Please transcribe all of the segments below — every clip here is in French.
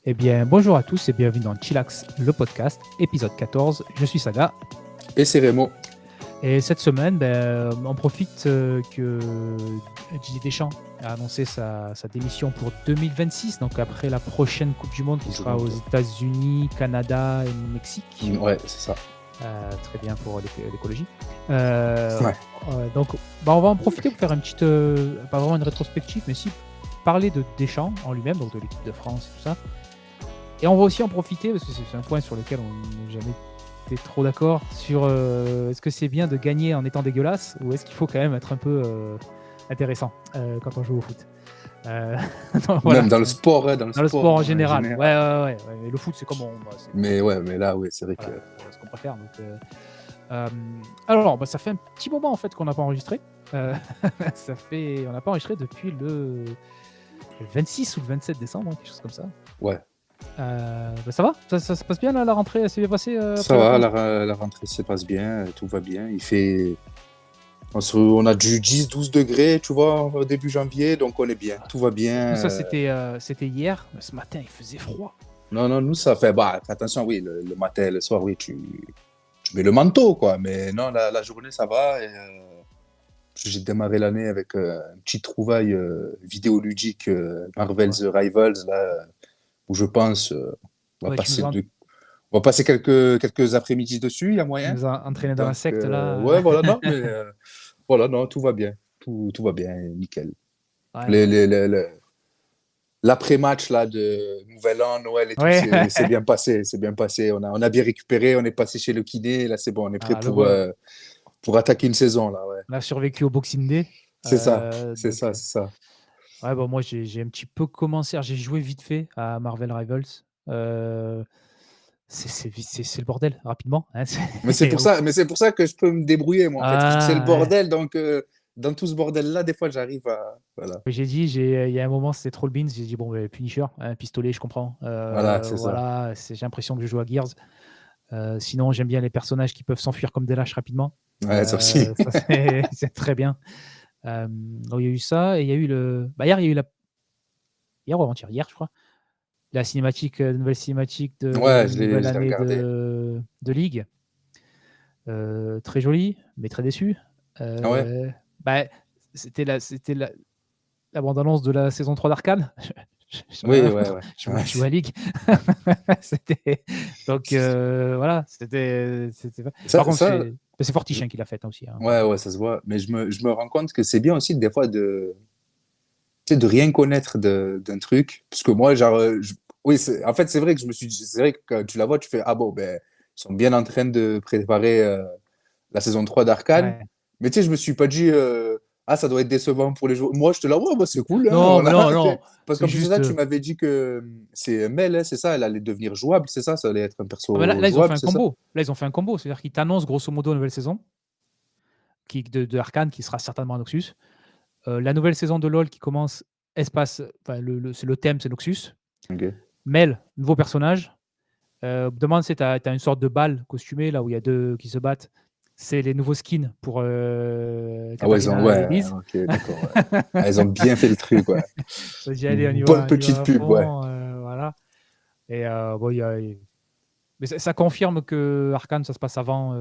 Eh bien, bonjour à tous et bienvenue dans Chillax, le podcast, épisode 14. Je suis Saga. Et c'est Rémo. Et cette semaine, on profite que Didier Deschamps a annoncé sa démission pour 2026, donc après la prochaine Coupe du Monde qui sera aux États-Unis, Canada et Mexique. Ouais, c'est ça. Très bien pour l'écologie. Ouais. Donc, on va en profiter pour faire une petite, pas vraiment une rétrospective, mais si parler de Deschamps en lui-même, donc de l'équipe de France et tout ça. Et on va aussi en profiter, parce que c'est un point sur lequel on n'a jamais été trop d'accord, sur est-ce que c'est bien de gagner en étant dégueulasse, ou est-ce qu'il faut quand même être un peu intéressant quand on joue au foot. Voilà. Même dans le sport, hein, dans le sport en général. Ouais. Et le foot, c'est comme on... mais là, ouais, c'est vrai que... ce qu'on préfère. Donc, alors, ça fait un petit moment en fait qu'on n'a pas enregistré. On n'a pas enregistré depuis le 26 ou le 27 décembre, quelque chose comme ça. Ouais. Ça va, ça se passe bien là, la rentrée, s'est bien passée ça va, la rentrée se passe bien, tout va bien. Il fait... On a du 10-12 degrés, tu vois, au début janvier, donc on est bien, tout va bien. Ça, c'était hier, mais ce matin, il faisait froid. Non, nous, ça fait... attention, oui, le matin, le soir, oui, tu mets le manteau, quoi. Mais non, la journée, ça va. Et, j'ai démarré l'année avec une petite trouvaille vidéoludique Marvel's Rivals, là, où je pense on va passer quelques après-midi dessus, il y a moyen. Tu nous as entraîné dans la secte, là. Ouais, voilà, non, mais voilà, non, tout va bien. Tout va bien, nickel. Ouais, l'après-match là, de Nouvel An, Noël et tout, c'est bien passé. C'est bien passé. On a bien récupéré, on est passé chez le kiné, là, c'est bon, on est prêt pour attaquer une saison, là, ouais. On a survécu au Boxing Day. C'est ça. Ouais, moi, j'ai un petit peu commencé. J'ai joué vite fait à Marvel Rivals. C'est le bordel, rapidement. Hein, mais c'est pour ça que je peux me débrouiller, moi, en fait. Parce que c'est le bordel, donc dans tout ce bordel-là, des fois, j'arrive à... Voilà. J'ai dit, il y a un moment, c'était Troll Beans. J'ai dit, bon, Punisher, un pistolet, je comprends. Voilà, c'est ça. J'ai l'impression que je joue à Gears. Sinon, j'aime bien les personnages qui peuvent s'enfuir comme des lâches rapidement. Ouais, ça aussi. C'est très bien. Donc, il y a eu ça, et il y a eu hier, il y a eu hier ou avant-hier, je crois, la nouvelle cinématique de nouvelle année de League. Très jolie, mais très déçu. C'était la bande-annonce de la saison 3 d'Arcane. Ouais. Je joue à League. Donc voilà, c'était. Par contre, c'est Fortiche qui l'a fait aussi. Hein. Ouais, ça se voit. Mais je me rends compte que c'est bien aussi des fois de rien connaître d'un truc. Parce que moi, genre, oui, en fait, c'est vrai que je me suis dit, c'est vrai que quand tu la vois, tu fais, ah bon, ils sont bien en train de préparer la saison 3 d'Arcane. Ouais. Mais tu sais, je me suis pas dit, ça doit être décevant pour les joueurs. Moi, je te la vois, c'est cool. Non, non. Parce qu'en plus de ça, tu m'avais dit que c'est Mel, c'est ça, elle allait devenir jouable, c'est ça allait être un perso là, jouable. Ils ont fait un combo. Là, ils ont fait un combo. C'est-à-dire qu'ils t'annoncent grosso modo une nouvelle saison de Arcane qui sera certainement un Noxus. La nouvelle saison de LoL qui commence, espace, le thème, c'est Noxus. Okay. Mel, nouveau personnage. Demande, tu as une sorte de balle costumée là où il y a deux qui se battent. C'est les nouveaux skins pour Katarina et Liz. Ok, d'accord. Ouais. Ils ont bien fait le truc, ouais. Bonne petite pub, ouais. Voilà. Et mais ça confirme que Arcane, ça se passe avant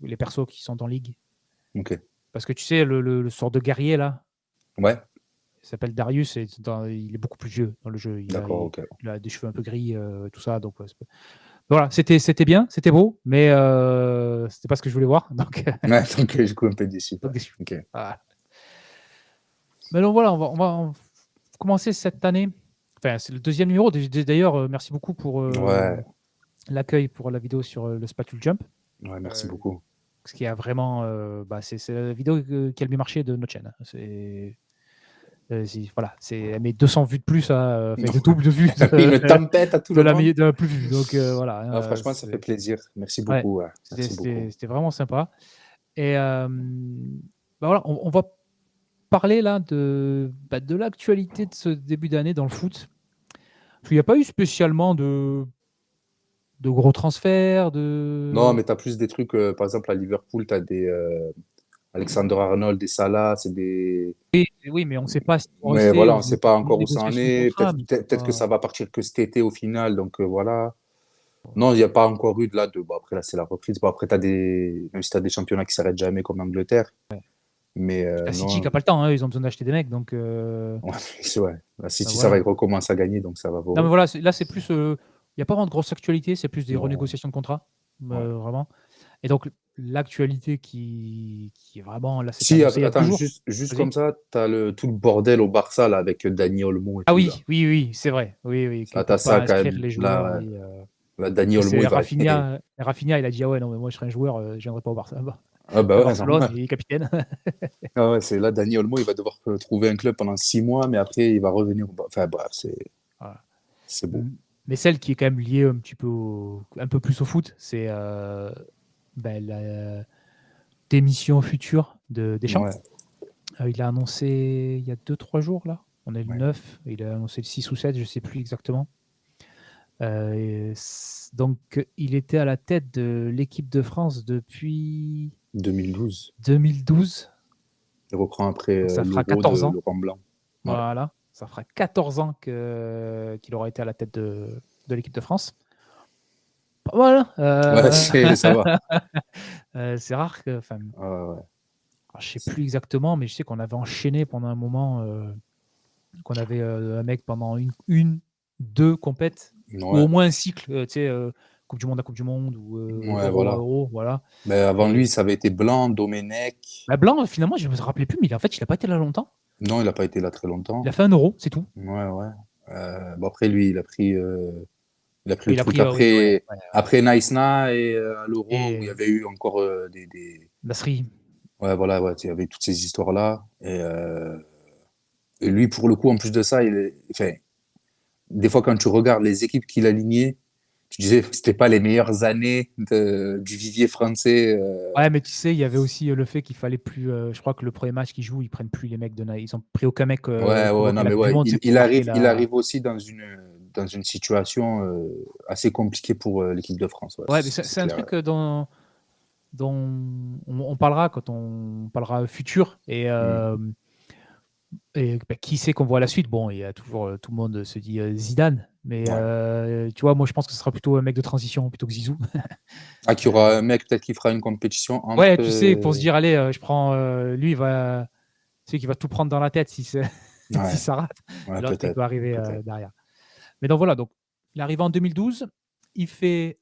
les persos qui sont en ligue. Ok. Parce que tu sais, le sort de guerrier là. Ouais. Il s'appelle Darius et il est beaucoup plus vieux dans le jeu. Il a des cheveux un peu gris, tout ça. Donc voilà, c'était bien, c'était beau, mais c'était pas ce que je voulais voir. Donc, donc du coup, un peu déçu. Okay. Voilà. Mais donc voilà, on va commencer cette année. Enfin, c'est le deuxième numéro. D'ailleurs, merci beaucoup pour l'accueil pour la vidéo sur le Spatule Jump. Ouais, merci beaucoup. Ce qui a vraiment, c'est la vidéo qui a le mieux marché de notre chaîne. Voilà, elle met 200 vues de plus, le double de vues. Une tempête à tout le monde. De la plus vue. Donc voilà. Franchement, ça fait plaisir. Merci beaucoup. Ouais. C'était vraiment sympa. Et voilà, on va parler là de l'actualité de ce début d'année dans le foot. Parce qu'il n'y a pas eu spécialement de gros transferts. Non, mais tu as plus des trucs, par exemple à Liverpool, tu as des Alexander-Arnold et Salah, c'est des. Oui, mais on ne sait pas s'ils vont Mais rester voilà, on ou ne sait ils pas ont une encore où ça en négociation de est. contrat. Peut-être Mais peut-être que ça va partir que cet été au final. Donc voilà. Non, il n'y a pas encore eu de là de. Bon, après, là, c'est la reprise. Bon, après, même si tu as des championnats qui s'arrêtent jamais comme l'Angleterre. Mais la City qui non. n'a pas le temps, hein, ils ont besoin d'acheter des mecs. Donc, Ouais, c'est vrai. La City, ça va, voilà. ils recommencent à gagner, donc ça va Non, mais pour eux. voilà, là, c'est plus. Il n'y a pas vraiment de grosse actualité, c'est plus des Non, renégociations de contrats. ouais. Vraiment. Et donc, l'actualité qui est vraiment. Là, c'était Si, annoncé il y a 2 attends, jours. juste Vas-y. comme ça, t'as tout le bordel au Barça là, avec Dani Olmo et Ah tout là. oui, oui, oui, c'est vrai. Oui, oui, qu'ils Ça, ne t'as peuvent pas ça quand inscrire même. les joueurs. Là, Oui, là, Dani mais Olmo, c'est il va. Rafinha. Rafinha, il a dit ah ouais, non, mais moi, je serais un joueur, je ne viendrai pas au Barça. Ah À bah ouais, Barcelone, normal. il est capitaine. Ah ouais, c'est là, Dani Olmo, il va devoir trouver un club pendant 6 mois, mais après, il va revenir. Enfin, bref, Voilà. c'est beau. Mais celle qui est quand même liée un petit peu un peu plus au foot, c'est la démission future de Deschamps. Ouais, Il a annoncé il y a 2-3 jours, là. On est le ouais. 9, il a annoncé le 6 ou 7, je ne sais plus exactement. Donc, il était à la tête de l'équipe de France depuis 2012. 2012. Il reprend après Donc, ça fera l'Euro 14 de ans. Laurent Blanc. Ouais. Voilà. Ça fera 14 ans qu'il aura été à la tête de l'équipe de France. Voilà. Ouais, ça va. C'est rare que. Enfin, Ouais, ouais. je sais plus exactement, mais je sais qu'on avait enchaîné pendant un moment, qu'on avait un mec pendant deux compètes, ou Ouais, au moins un cycle, tu sais, Coupe du Monde à Coupe du Monde, ou ouais, Euro à voilà. Euro, voilà. Mais avant Et lui, ça avait été Blanc, Domenech. Blanc, finalement, je ne me rappelais plus, mais en fait, il n'a pas été là longtemps. Non, il n'a pas été là très Il a longtemps. fait un Euro, c'est tout. Ouais, ouais. Bon, après, lui, il a pris le Il a truc pris, oui, ouais, après, ouais. après Naïsna et à l'Euro où il y Et avait eu encore Nasri. Ouais, voilà, ouais, il y avait toutes ces histoires-là. Et lui, pour le coup, en plus de ça, enfin, des fois, quand tu regardes les équipes qu'il alignait, tu disais que c'était pas les meilleures années du vivier français. Ouais, mais tu sais, il y avait aussi le fait qu'il fallait plus. Je crois que le premier match qu'ils jouent, ils prennent plus les mecs de Nice. Ils ont pris aucun mec Ouais, ouais, convoqué non, à la mais Coupe du ouais, Monde, il, c'est pour il marquer arrive, il la. arrive aussi dans une situation assez compliquée pour l'équipe de France. Ouais, Ouais, mais c'est c'est c'est un clair. truc dont on parlera quand on parlera futur. Mm. Et qui sait qu'on voit la suite. Bon, il y a toujours tout le monde se dit Zidane, mais Ouais. tu vois, moi je pense que ce sera plutôt un mec de transition plutôt que Zizou. Ah, qu'il y aura un mec peut-être qui fera une compétition entre. Ouais, tu sais, pour se dire, allez, je prends lui, celui qui va tout prendre dans la tête si, si Ouais, ça rate, et ouais, l'autre il peut-être, peut arriver peut-être. derrière. Mais donc voilà, donc il arrive en 2012, il fait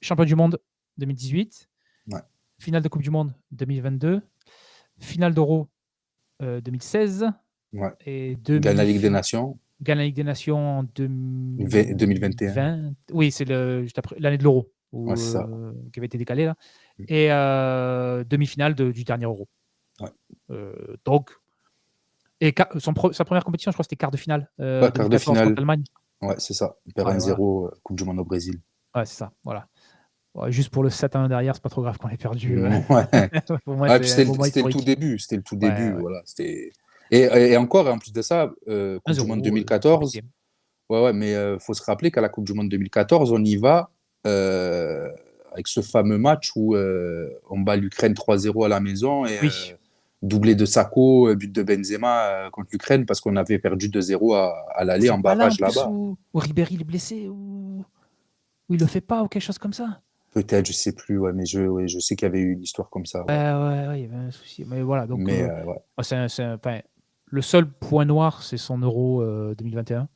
champion du monde 2018, Ouais, finale de Coupe du Monde 2022, finale d'Euro 2016 ouais. et Gagne la Ligue des Nations, gagne la Ligue des Nations en 2021. 2020. Oui, c'est juste après l'année de l'Euro Ouais, c'est ça. qui avait été décalée là. Mm. Et demi-finale du dernier Euro. Ouais. Donc, et sa première compétition, je crois que c'était quart de finale Ouais, quart de 2014 contre finale. l'Allemagne. Ouais, c'est ça. Il perd Ouais, voilà. 1-0, Coupe du Monde au Brésil. Ouais, c'est ça. Voilà. Ouais, juste pour le 7-1 derrière, c'est pas trop grave qu'on ait perdu. Ouais. Pour moi, Ouais, puis c'est un c'était le, moment c'était le tout historique. début. C'était le tout Ouais, début. ouais. Voilà. Et encore, en plus de ça, Coupe du Monde 1-0, c'est 2014. compliqué. Ouais, ouais, mais faut se rappeler qu'à la Coupe du Monde 2014, on y va euh, avec ce fameux match où on bat l'Ukraine 3-0 à la maison et Oui. doublé de Sako, but de Benzema contre l'Ukraine parce qu'on avait perdu 2-0 à l'aller C'est en pas là en barrage plus là-bas. où Ribéry il est blessé, où il le fait pas ou quelque chose comme ça. Peut-être, je sais plus, ouais, mais ouais, je sais qu'il y avait eu une histoire comme ça, Ouais, ouais. ouais, ouais, il y avait un souci. Mais voilà, donc Mais ouais, enfin, le seul point noir, c'est son Euro 2021.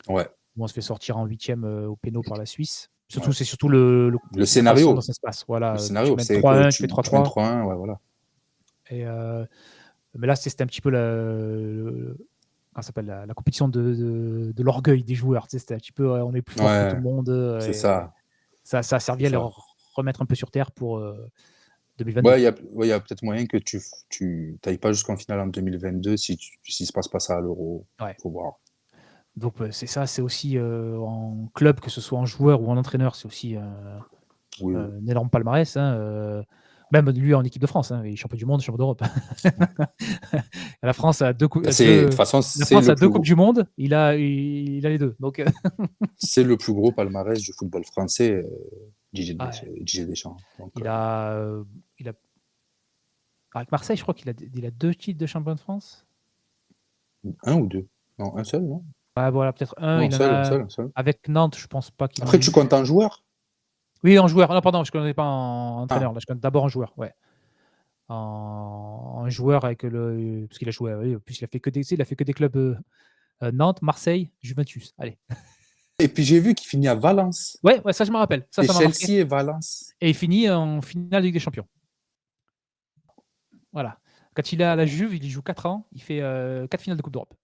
ouais, Où on se fait sortir en huitième au péno par la Suisse. ouais. C'est surtout la façon dont Scénario, ça se passe. le Voilà, tu scénario, mènes c'est que 3-1, tu fais tu mènes 3-3. 3-1, ouais, voilà. Et, mais là, c'était un petit peu comment ça s'appelle, la compétition de l'orgueil des joueurs. Tu sais, c'était un petit peu, on est plus fort que tout Ouais, le monde. c'est Et ça, ça a c'est servi à ça. leur remettre un peu sur terre pour 2022. Ouais, il y a peut-être moyen que tu t'ailles pas jusqu'en finale en 2022 si se passe pas ça à l'Euro. Ouais. Faut voir. Donc c'est ça, c'est aussi en club, que ce soit en joueur ou en entraîneur, c'est aussi Oui, oui. un énorme palmarès. Même lui en équipe de France, il est champion du monde, champion d'Europe. La France a Bah, de toute façon, la France a deux coupes du monde, il a les deux. Donc c'est le plus gros palmarès du football français, ouais, Didier Deschamps. Donc, il a, il a Avec Marseille, je crois qu'il a 2 titres de champion de France. Un ou deux? Non, un seul, non? Ouais, voilà, peut-être un. Non, un Il en seul, un a seul, un seul. avec Nantes, je pense pas qu'il en Après, ait tu eu. comptes en joueur? Oui, en joueur. Non, pardon, je ne connais pas en Ah, entraîneur. Là, je connais d'abord en joueur. Ouais. En joueur avec le. Parce qu'il a joué. Oui, en plus, il a fait que des clubs Nantes, Marseille, Juventus. Allez. et puis j'ai vu qu'il finit à Valence. Ouais, ouais, ça, je me rappelle. Ça, C'est ça m'a marqué. Chelsea et Valence. Et il finit en finale de Ligue des Champions. Voilà. Quand il est à la Juve, il y joue 4 ans. Il fait 4 finales de Coupe d'Europe.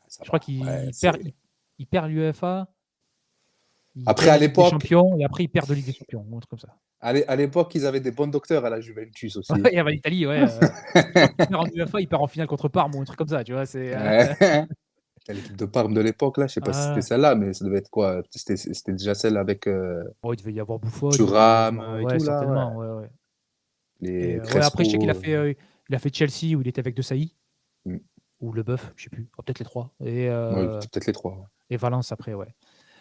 Ça Je crois va. Ouais, qu'il perd, c'est... il perd l'UEFA, il Après, gagne à la Ligue des l'époque, Champions et après il perd de Ligue des Champions. Un truc comme ça. à l'époque, ils avaient des bons docteurs à la Juventus aussi. Ouais, l'Italie, ouais. Quand il perd en UEFA, il perd en finale contre Parme ou un truc comme ça, tu vois. C'est, Ouais. L'équipe de Parme de l'époque, là, je sais pas si c'était voilà. celle-là, mais ça devait être quoi? C'était déjà celle avec Bon, il devait y avoir Buffon, il devait y Thuram avoir, et ouais, tout, là, ouais. certainement. Ouais, ouais. Et Les ouais, après, je sais qu'il a Crespo. fait, il a fait Chelsea où il était avec De Sailly Mm. ou Leboeuf, je sais plus. Oh, peut-être les trois. Ouais, peut-être les trois. Ouais. Et Valence après, ouais.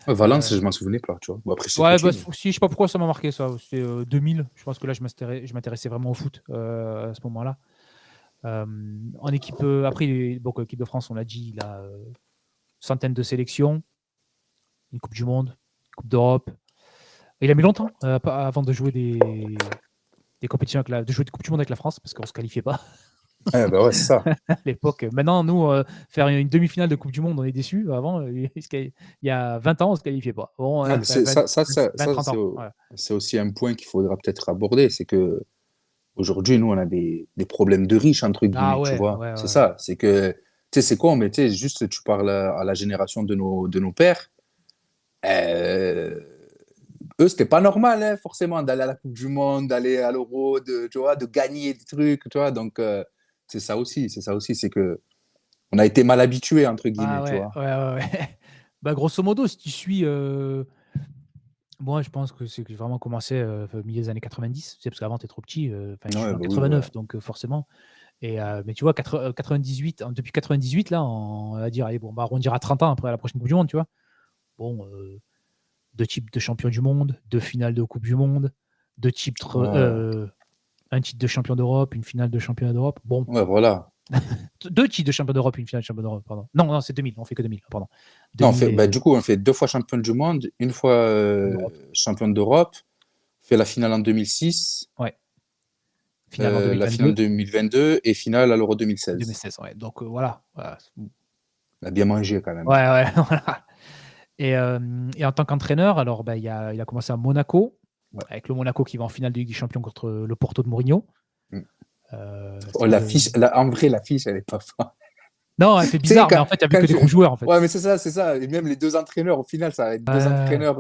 Ouais, Valence, Euh, je m'en souvenais pas, tu vois. Bon, après, je sais Ouais, bah, Poutine. si, je sais pas pourquoi ça m'a marqué ça. C'était 2000. Je pense que là, je m'intéressais vraiment au foot à ce moment-là. En équipe, après, bon, équipe de France, on l'a dit, il a centaines de sélections, une Coupe du Monde, une Coupe d'Europe. Il a mis longtemps avant de jouer des compétitions, de jouer des Coupes du Monde avec la France, parce qu'on ne se qualifiait pas Ouais, bah ouais, c'est ça. à l'époque. Maintenant, nous, faire une demi-finale de Coupe du Monde, on est déçus. Avant, il y a 20 ans, on ne se qualifiait pas. Bon, Ah, mais 30 ans. Ouais. c'est aussi un point qu'il faudra peut-être aborder, c'est que aujourd'hui, nous, on a des problèmes de riches, entre Ah guillemets, tu ouais, vois. ouais, C'est ouais. ça. C'est que, tu sais, c'est con, mais tu sais, juste, tu parles à la génération de nos pères. Euh, eux, c'était pas normal, hein, forcément, d'aller à la Coupe du Monde, d'aller à l'Euro, tu vois, de gagner des trucs, tu vois. Donc, c'est ça aussi, c'est que on a été mal habitués, entre Ah guillemets, tu ouais, vois. ouais, ouais, ouais. Bah, grosso modo, si tu suis. Moi, je pense que c'est que j'ai vraiment commencé milieu des années 90. C'est parce qu'avant, tu es trop petit. Enfin, je suis Ouais, né en bah oui, ouais. 89, donc forcément. Mais tu vois, 98, depuis 98, là, on va dire, allez, bon, bah, on dira 30 ans après la prochaine Coupe du Monde, tu vois. Bon, 2 types de champion du monde, 2 finales de Coupe du Monde, Ouais, un titre de champion d'Europe, une finale de championnat d'Europe. Bon, ouais, voilà. 2 titres de champion d'Europe, une finale de champion d'Europe, pardon. Non, non, c'est 2000, on fait que 2000, pardon. Non, 2000 et bah, du coup, on fait deux fois champion du monde, une fois d'Europe. champion d'Europe, on fait la finale en 2006, Ouais, finale en la finale en 2022, 2022 et finale à l'Euro 2016. 2016, ouais. Donc voilà. Voilà. On a bien mangé quand même. Ouais, ouais, voilà. Et en tant qu'entraîneur, alors bah, il a commencé à Monaco, Ouais. avec le Monaco qui va en finale de Ligue des Champions contre le Porto de Mourinho. Mm. Oh, C'était le... en vrai, l'affiche, elle est pas folle. Non, elle fait Tu sais, bizarre, mais en fait, il n'y a vu quand que des gros joueurs, en fait. ouais, mais c'est ça. Et même les deux entraîneurs, au final, ça va être deux Ouais, entraîneurs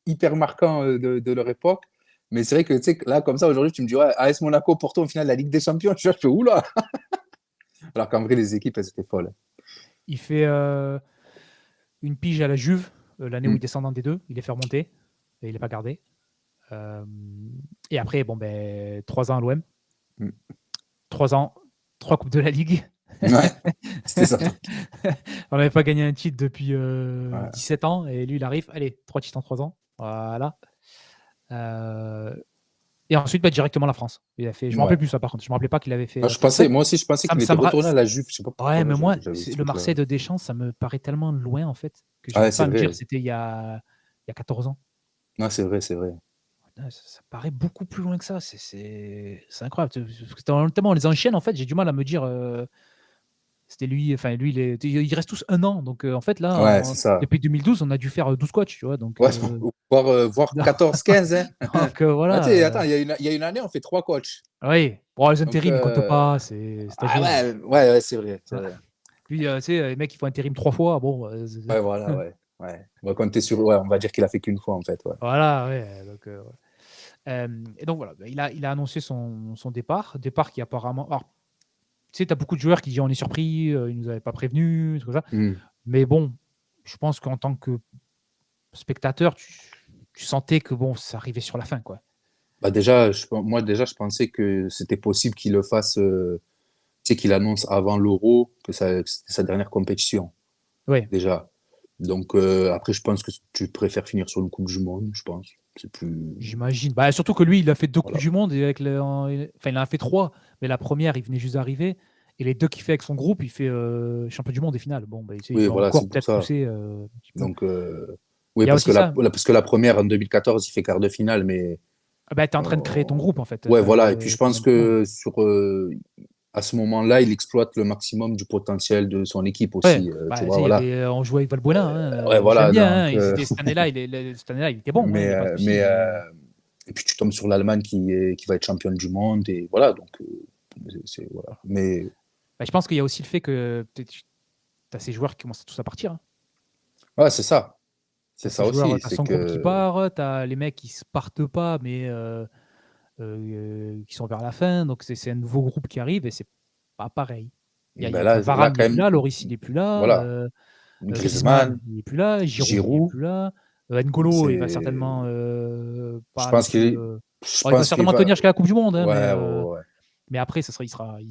hyper marquants de leur époque. Mais c'est vrai que, tu sais, là, comme ça, aujourd'hui, tu me dis, ouais, AS Monaco, Porto, au final, la Ligue des Champions, je fais, oula! Alors qu'en vrai, les équipes, elles étaient folles. il fait une pige à la Juve, l'année où il Mm. descend dans D2, il est fait remonter, et il n'est pas gardé. Euh, et après, bon, ben, 3 ans à l'OM, Mm. 3 ans, 3 Coupes de la Ligue. Ouais, c'était ça. On n'avait pas gagné un titre depuis Ouais. 17 ans, et lui, il arrive, allez, 3 titres en 3 ans. Voilà. Euh, Et ensuite, bah, directement la France. Il a fait... Je ne me rappelais Ouais. plus ça, par contre. Je ne me rappelais pas qu'il avait fait. Moi, En fait, moi aussi, je pensais ça, qu'il était ça me ra- retourné à la Juve. Je sais pas Ouais, pourquoi, mais moi, j'avais ce le truc-là. Marseille de Deschamps, ça me paraît tellement loin, en fait, que Ah ouais, j'arrive pas c'est à me dire vrai. c'était il y a 14 ans. Non, c'est vrai, c'est vrai. Ça paraît beaucoup plus loin que ça. C'est incroyable. Parce que tellement on les enchaîne, en fait, j'ai du mal à me dire. C'était lui, enfin lui, ils restent tous un an. Donc en fait, là, Ouais, c'est ça. depuis 2012, on a dû faire 12 coachs, tu vois. Donc, Ouais, voire 14, 15. Hein. donc Ah, tu voilà. sais, attends, il y a une année, on fait trois coachs. Oui, bon, les Donc, intérims, ils comptent pas, c'est ah stagiaire. ouais, ouais, ouais, c'est vrai, c'est vrai. Lui, tu sais, les mecs, ils font intérim 3 fois. Bon, Ouais, voilà, ouais. Ouais. On va compter sur, ouais, on va dire qu'il a fait qu'une fois, en fait, ouais. voilà, ouais. Donc, ouais. Et donc voilà, il a annoncé son départ qui apparemment. Alors, tu sais, tu as beaucoup de joueurs qui disent on est surpris, ils nous avaient pas prévenus, tout ça. Hmm. Mais bon, je pense qu'en tant que spectateur, tu sentais que bon, ça arrivait sur la fin, quoi. Bah déjà, moi, déjà, je pensais que c'était possible qu'il le fasse, tu sais, qu'il annonce avant l'Euro que c'était sa dernière compétition, Ouais, déjà. Donc après, je pense que tu préfères finir sur une Coupe du Monde, je pense. C'est plus. J'imagine. Bah, surtout que lui, il a fait 2 Coupes Voilà. du Monde et avec enfin, il en a fait 3, mais la première, il venait juste d'arriver. Et les 2 qu'il fait avec son groupe, il fait champion du monde et finale. Bon, bah, tu sais, il Oui, peut voilà, encore c'est pour peut-être ça. pousser un petit peu. Donc, oui, Il y a aussi ça. parce que la première, en 2014, il fait quart de finale, mais Ah bah, tu es en train de créer ton euh, groupe, en fait. ouais, voilà. Et puis, je Tu pense viens de commencer. que à ce moment-là, il exploite le maximum du potentiel de son équipe Ouais, aussi. Tu bah, tu vois, sais, il y voilà. avait, on jouait avec Valbuena, hein, Ouais, je l'aime voilà. bien, hein, Donc, et cette année-là, cette année-là, il était bon, hein, il mais, n'y a pas de souci. mais, Mais et puis, tu tombes sur l'Allemagne qui va être championne du monde. Et voilà. Donc, voilà. Mais, bah, je pense qu'il y a aussi le fait que tu as ces joueurs qui commencent tous à partir, hein. ouais, c'est ça. Tu C'est as ces ça joueurs, aussi. tu as C'est son groupe qui que, part, tu as les mecs qui se partent pas, mais qui sont vers la fin. Donc, c'est un nouveau groupe qui arrive et c'est pas pareil. ben Enfin, là, Varane quand n'est plus même, là, Loris il n'est plus là, voilà. Griezmann Griezmann, il n'est plus là, Giroud il n'est Giroud, plus là, N'Golo il va c'est. certainement Je pas non pense plus. je Bon, il va pense qu'il certainement va. tenir jusqu'à la Coupe du Monde, hein, Ouais, ouais, ouais, ouais. mais après, Mais il jouera plus.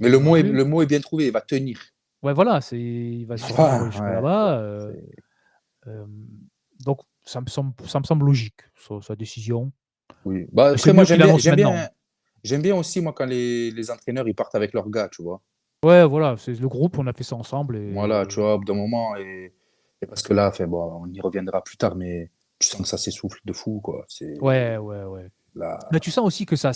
le mot est bien trouvé, il va tenir. Ouais, voilà, il va survivre Voilà, jusque ouais, là-bas. voilà. C'est. Euh, donc, ça me semble logique, sa décision. Oui. Bah, Et c'est après, moi, mieux qu'il annonce maintenant. j'aime bien aussi, moi, quand les entraîneurs, ils partent avec leurs gars, tu vois. Ouais, voilà, c'est le groupe, on a fait ça ensemble. Voilà, Et tu vois, au bout d'un moment, et parce que là, enfin, bon, on y reviendra plus tard, mais tu sens que ça s'essouffle de fou, quoi. ouais, ouais, ouais. Là. Mais tu sens aussi que tu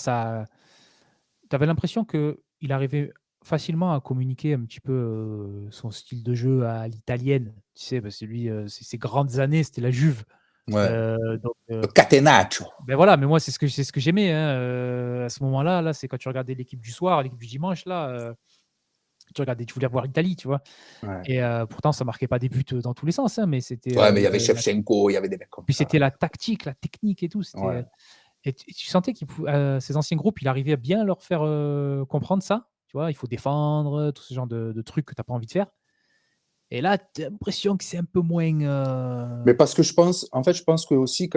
avais l'impression qu'il arrivait facilement à communiquer un petit peu son style de jeu à l'italienne. Tu sais, parce que lui, ses grandes années, c'était la Juve. Ouais. Donc, Le catenaccio. ben voilà, mais moi, c'est ce que j'aimais, hein, à ce moment-là. Là, c'est quand tu regardais l'équipe du soir, l'équipe du dimanche, là, tu voulais voir l'Italie, tu vois. Ouais. Et pourtant, ça marquait pas des buts dans tous les sens, hein, mais c'était Ouais, mais il y avait Shevchenko, il y avait des mecs comme puis ça. c'était la tactique, la technique et tout. Ouais. Et tu sentais ces anciens groupes, il arrivait à bien leur faire comprendre ça. Tu vois, il faut défendre, tout ce genre de trucs que tu n'as pas envie de faire. Et là, tu as l'impression que c'est un peu moins. Mais parce que en fait, je pense que aussi,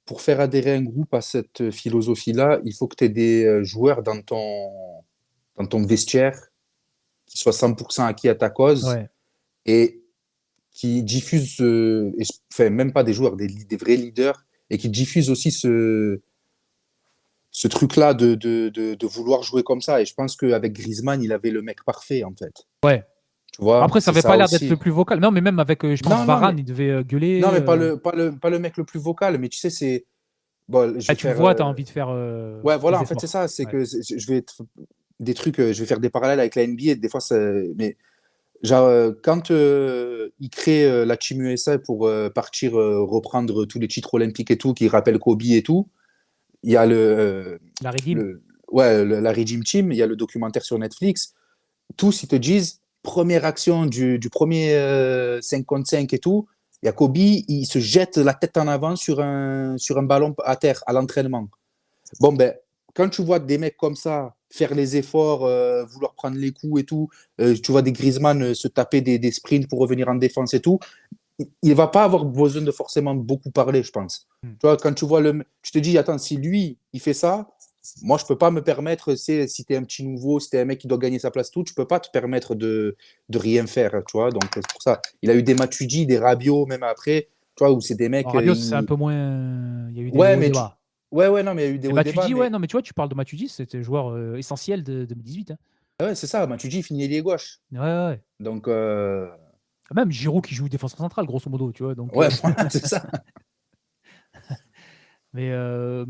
pour faire adhérer un groupe à cette philosophie-là, il faut que tu aies des joueurs dans ton vestiaire qui soient 100% acquis à ta cause Ouais, et qui diffusent, enfin, même pas des joueurs, des vrais leaders, et qui diffusent aussi ce truc-là de vouloir jouer comme ça. Et je pense qu'avec Griezmann, il avait le mec parfait, en fait. ouais. Tu vois, Après, ça c'est avait pas ça l'air d'être le aussi. plus vocal. Non, mais même avec, je pense, Non, non, Varane, il devait non, gueuler. mais pas le mec le plus vocal, mais tu sais, c'est. Bon, je Ah, vais tu le faire. vois, tu as envie de faire Ouais, voilà, des en fait, c'est efforts. ça. C'est Ouais. que je vais être des trucs, je vais faire des parallèles avec la NBA. Des fois, mais genre, quand ils créent la Team USA pour partir reprendre tous les titres olympiques et tout, qui rappellent Kobe et tout, il y a La Redim. le, ouais, la Regime Team, il y a le documentaire sur Netflix. Tous, ils te disent, première action du premier 5 contre 5 et tout, il y a Kobe, il se jette la tête en avant sur un ballon à terre à l'entraînement. Bon, ben, quand tu vois des mecs comme ça faire les efforts, vouloir prendre les coups et tout, tu vois des Griezmann se taper des sprints pour revenir en défense et tout, il va pas avoir besoin de forcément beaucoup parler, je pense. Hmm. Tu vois, quand tu vois tu te dis, attends, si lui, il fait ça, moi, je peux pas me permettre, si tu es un petit nouveau, si tu es un mec qui doit gagner sa place, tout, tu peux pas te permettre de rien faire, tu vois. Donc, c'est pour ça. Il a eu des Matuidi, des Rabiot, même après, tu vois, où c'est des mecs. Alors, Rabiot, c'est un peu moins. Il y a eu des Ouais, hauts et mais des bas. ouais, non, mais il y a eu des Et hauts et des bas, Matuidi, ouais, mais non, mais tu vois, tu parles de Matuidi, c'était un joueur essentiel de 2018, hein. ouais, c'est ça. Matuidi, il finit ailier gauche. Ouais, ouais, ouais. Donc, Même Giroud qui joue défenseur central, grosso modo, tu vois. Donc, ouais, voilà, c'est ça. mais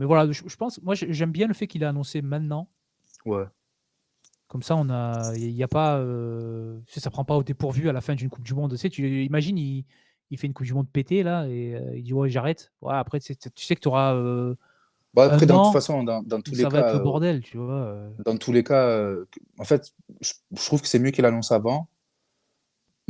voilà, je pense, moi, j'aime bien le fait qu'il a annoncé maintenant. Ouais. Comme ça, il y a pas, tu sais, ça prend pas au dépourvu à la fin d'une Coupe du Monde. Tu sais, tu imagines, il fait une Coupe du Monde pétée là et il dit ouais, j'arrête. Ouais, après, tu sais que tu auras Bon, après, un dans toute an façon, où ça va être le bordel, tu vois. dans tous les cas, en fait, je trouve que c'est mieux qu'il annonce avant.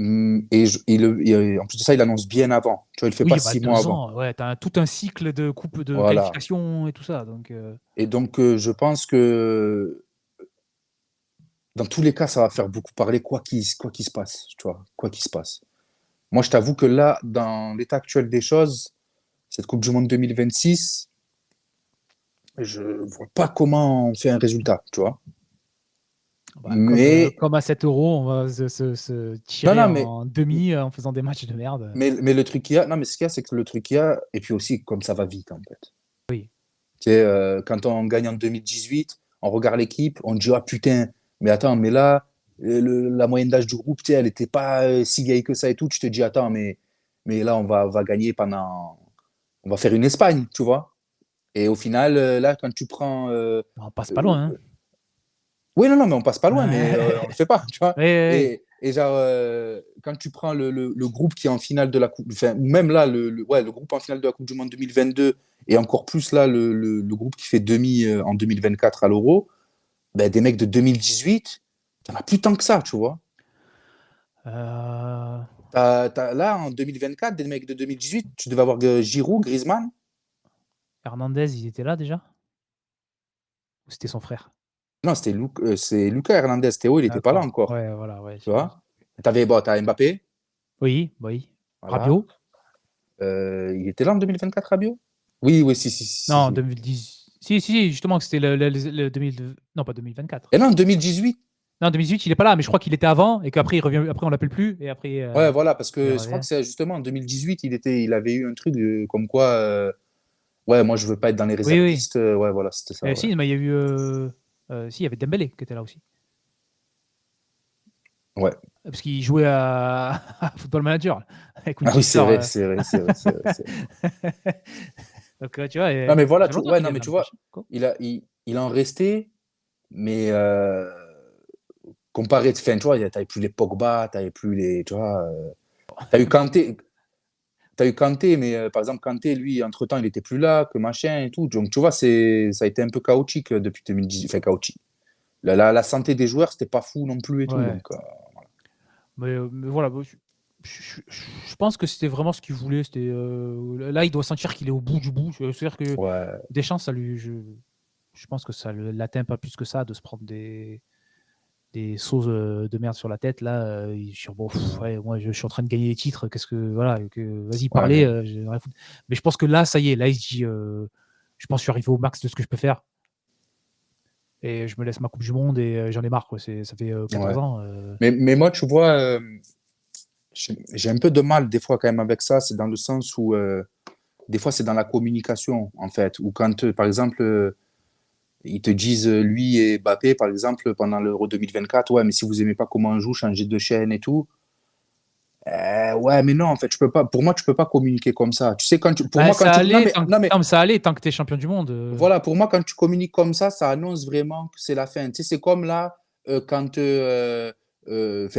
En plus de ça, il annonce bien avant. Tu vois, il fait pas Oui, bah 6 mois 2 avant. ans, ouais, tu as tout un cycle de coupe de Voilà. qualification et tout ça. Donc, Et donc, je pense que dans tous les cas, ça va faire beaucoup parler quoi qu'il se passe. Tu vois, quoi qu'il se passe. Moi, je t'avoue que là, dans l'état actuel des choses, cette Coupe du Monde 2026, je vois pas comment on fait un résultat. Tu vois. Bah, Mais comme à 7 €, on va se non, tirer non, mais en demi en faisant des matchs de merde. mais le truc qu'il y a, non, mais ce qu'il y a, c'est que le truc qu'il y a, et puis aussi comme ça va vite en fait. Oui. Tu sais, quand on gagne en 2018, on regarde l'équipe, on dit ah putain, mais attends, mais là, la moyenne d'âge du groupe, tu sais, elle n'était pas si vieille que ça et tout. Tu te dis attends, mais là on va gagner on va faire une Espagne, tu vois. Et au final, là, quand tu prends On passe pas euh, loin, hein. oui, non, non, mais on passe pas loin, mais on le Ouais. fait pas, tu vois. Oui, oui, oui. Et genre, quand tu prends le groupe qui est en finale de la Coupe, enfin, même là, ouais, le groupe en finale de la Coupe du Monde 2022, et encore plus là, le groupe qui fait demi en 2024 à l'Euro, ben, des mecs de 2018, t'en as plus tant que ça, tu vois. Euh, Là, en 2024, des mecs de 2018, tu devais avoir Giroud, Griezmann. Hernandez, il était là déjà? Ou c'était son frère? Non, c'est Lucas Hernandez. Théo, il n'était pas là D'accord. encore, Ouais, voilà, ouais. tu vois. T'as Mbappé, Oui, oui. voilà. Rabiot? Il était là en 2024, Rabiot? Oui, oui, si, si, si, si, Non, si. 2010. Si, si, si, justement, que c'était le 2000. Non, pas 2024. Et non, en 2018. Non, 2018, il est pas là, mais je crois qu'il était avant et qu'après, il revient. Après, on l'appelle plus et après, Ouais, voilà, parce il que je crois revient. que c'est justement en 2018, il avait eu un truc comme quoi, ouais, moi je veux pas être dans les Oui, oui. réservistes. Ouais, voilà, c'était ça, ouais. Si, mais il y a eu. Si, il y avait Dembélé qui était là aussi. Ouais. Parce qu'il jouait à Football Manager avec Ah oui, c'est Winchester. vrai, c'est vrai, c'est vrai, c'est vrai, c'est vrai. Donc, tu vois, Non, mais ça voilà, fait longtemps ouais, qu'il non, est mais là, tu vois, n'empêche. Quoi. il en restait, mais comparé, enfin, tu vois, t'avais plus les Pogba, t'avais plus les, tu vois, t'as eu Kanté, t'as eu Kanté, mais par exemple, Kanté, lui, entre-temps, il était plus là, que machin et tout. Donc, tu vois, ça a été un peu chaotique depuis 2018, enfin, chaotique. La santé des joueurs, c'était pas fou non plus et tout. Ouais. Donc, Mais voilà, je pense que c'était vraiment ce qu'il voulait. Là, il doit sentir qu'il est au bout du bout. C'est-à-dire que ouais, Deschamps, je pense que ça ne l'atteint pas plus que ça de se prendre des sauces de merde sur la tête. Là, il est sur, bon, ouais, moi, je suis en train de gagner les titres. Qu'est-ce que. Voilà, vas-y, ouais, parlez. J'ai rien à foutre. Mais je pense que là, ça y est. Là, il se dit je pense que je suis arrivé au max de ce que je peux faire. Et je me laisse ma Coupe du Monde et j'en ai marre. Quoi. Ça fait 14 ouais. ans. Mais moi, tu vois, j'ai un peu de mal des fois quand même avec ça. C'est dans le sens où, des fois, c'est dans la communication, en fait. Ou quand, par exemple, ils te disent, lui et Mbappé, par exemple, pendant l'Euro 2024, ouais, mais si vous aimez pas comment on joue, changez de chaîne et tout. Ouais, mais non, en fait, je peux pas. Pour moi, tu peux pas communiquer comme ça. Tu sais, pour Bah, moi, quand ça tu, allait non, mais non, mais ça allait tant que tu es champion du monde. voilà, pour moi, quand tu communiques comme ça annonce vraiment que c'est la fin. Tu sais, c'est comme là, quand, enfin,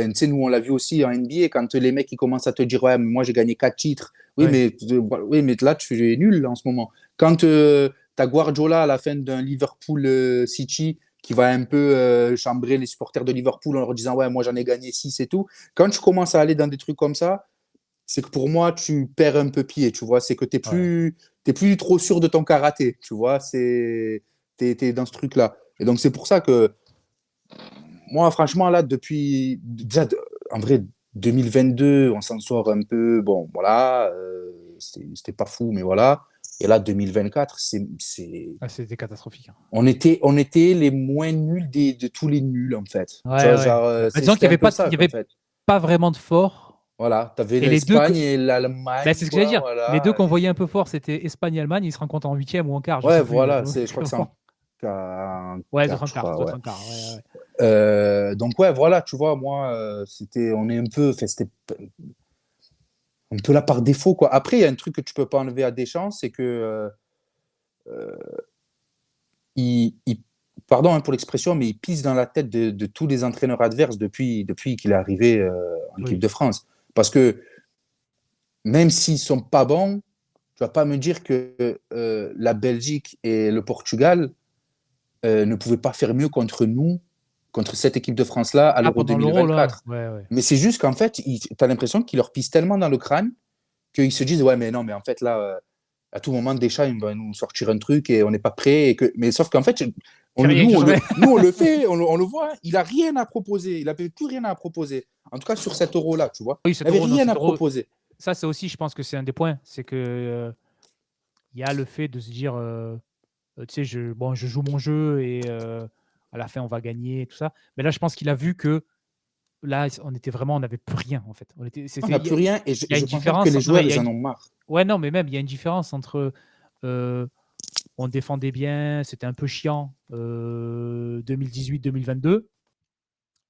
tu sais, nous, on l'a vu aussi en NBA, quand les mecs, ils commencent à te dire, ouais, mais moi, j'ai gagné 4 titres. Ouais. Oui, mais là, tu es nul en ce moment. Quand tu as Guardiola à la fin d'un Liverpool City qui va un peu chambrer les supporters de Liverpool en leur disant, ouais, moi, j'en ai gagné 6 et tout. Quand tu commences à aller dans des trucs comme ça, c'est que pour moi, tu perds un peu pied, tu vois. C'est que Ouais. t'es plus trop sûr de ton karaté, tu vois. T'es dans ce truc-là. Et donc, c'est pour ça que moi, franchement, là, déjà, en vrai, 2022, on s'en sort un peu, bon, voilà, c'était pas fou, mais voilà. Et là, 2024, Ah, c'était catastrophique. Hein. on était les moins nuls de tous les nuls, en fait. Tu Ouais, vois, ouais. genre, Bah, disons qu'il c'était n'y un avait peu pas, il ça, y en avait fait. pas vraiment de fort. Voilà, t'avais Et les deux, l'Espagne et bah, l'Allemagne, c'est ce que j'allais quoi, dire. Les deux voilà. qu'on voyait un peu fort, c'était Espagne et Allemagne. Ils se rencontrent en huitième ou en quart, je Ouais, sais plus. voilà, je crois que c'est en Ouais, d'autres 4, en je quart, crois, ouais. d'autres en quart. Ouais, ouais. Donc, ouais, voilà, tu vois, moi, on est un peu, enfin, c'était un peu là par défaut, quoi. Après, il y a un truc que tu peux pas enlever à Deschamps, c'est que, il, pardon hein, pour l'expression, mais il pisse dans la tête de tous les entraîneurs adverses depuis qu'il est arrivé en équipe Oui. de France. Parce que même s'ils sont pas bons, tu vas pas me dire que la Belgique et le Portugal ne pouvaient pas faire mieux contre nous, contre cette équipe de France-là à Ah, l'Euro pendant l'Euro, là. 2024. Ouais, ouais. Mais c'est juste qu'en fait, tu as l'impression qu'ils leur pissent tellement dans le crâne qu'ils se disent, ouais, mais non, mais en fait, là, à tout moment, Deschamps, il va nous sortir un truc et on n'est pas prêt. Mais sauf qu'en fait, Qu'il n'y a rien qui changerait. nous, on le fait, on le voit, il n'a rien à proposer. Il n'avait plus rien à proposer. En tout cas, sur cet euro-là, tu vois. Oui, Il cet n'avait Euro, non, rien cet à Euro. proposer. Ça, c'est aussi, je pense que c'est un des points. C'est que il y a le fait de se dire, tu sais, bon, je joue mon jeu et à la fin, on va gagner, tout ça. Mais là, je pense qu'il a vu que là, on n'avait plus rien, en fait. On n'a plus rien et Il y a je une pense même que différence. les Non, mais joueurs, ils en ont marre. ouais, non, mais même, il y a une différence entre on défendait bien, c'était un peu chiant 2018-2022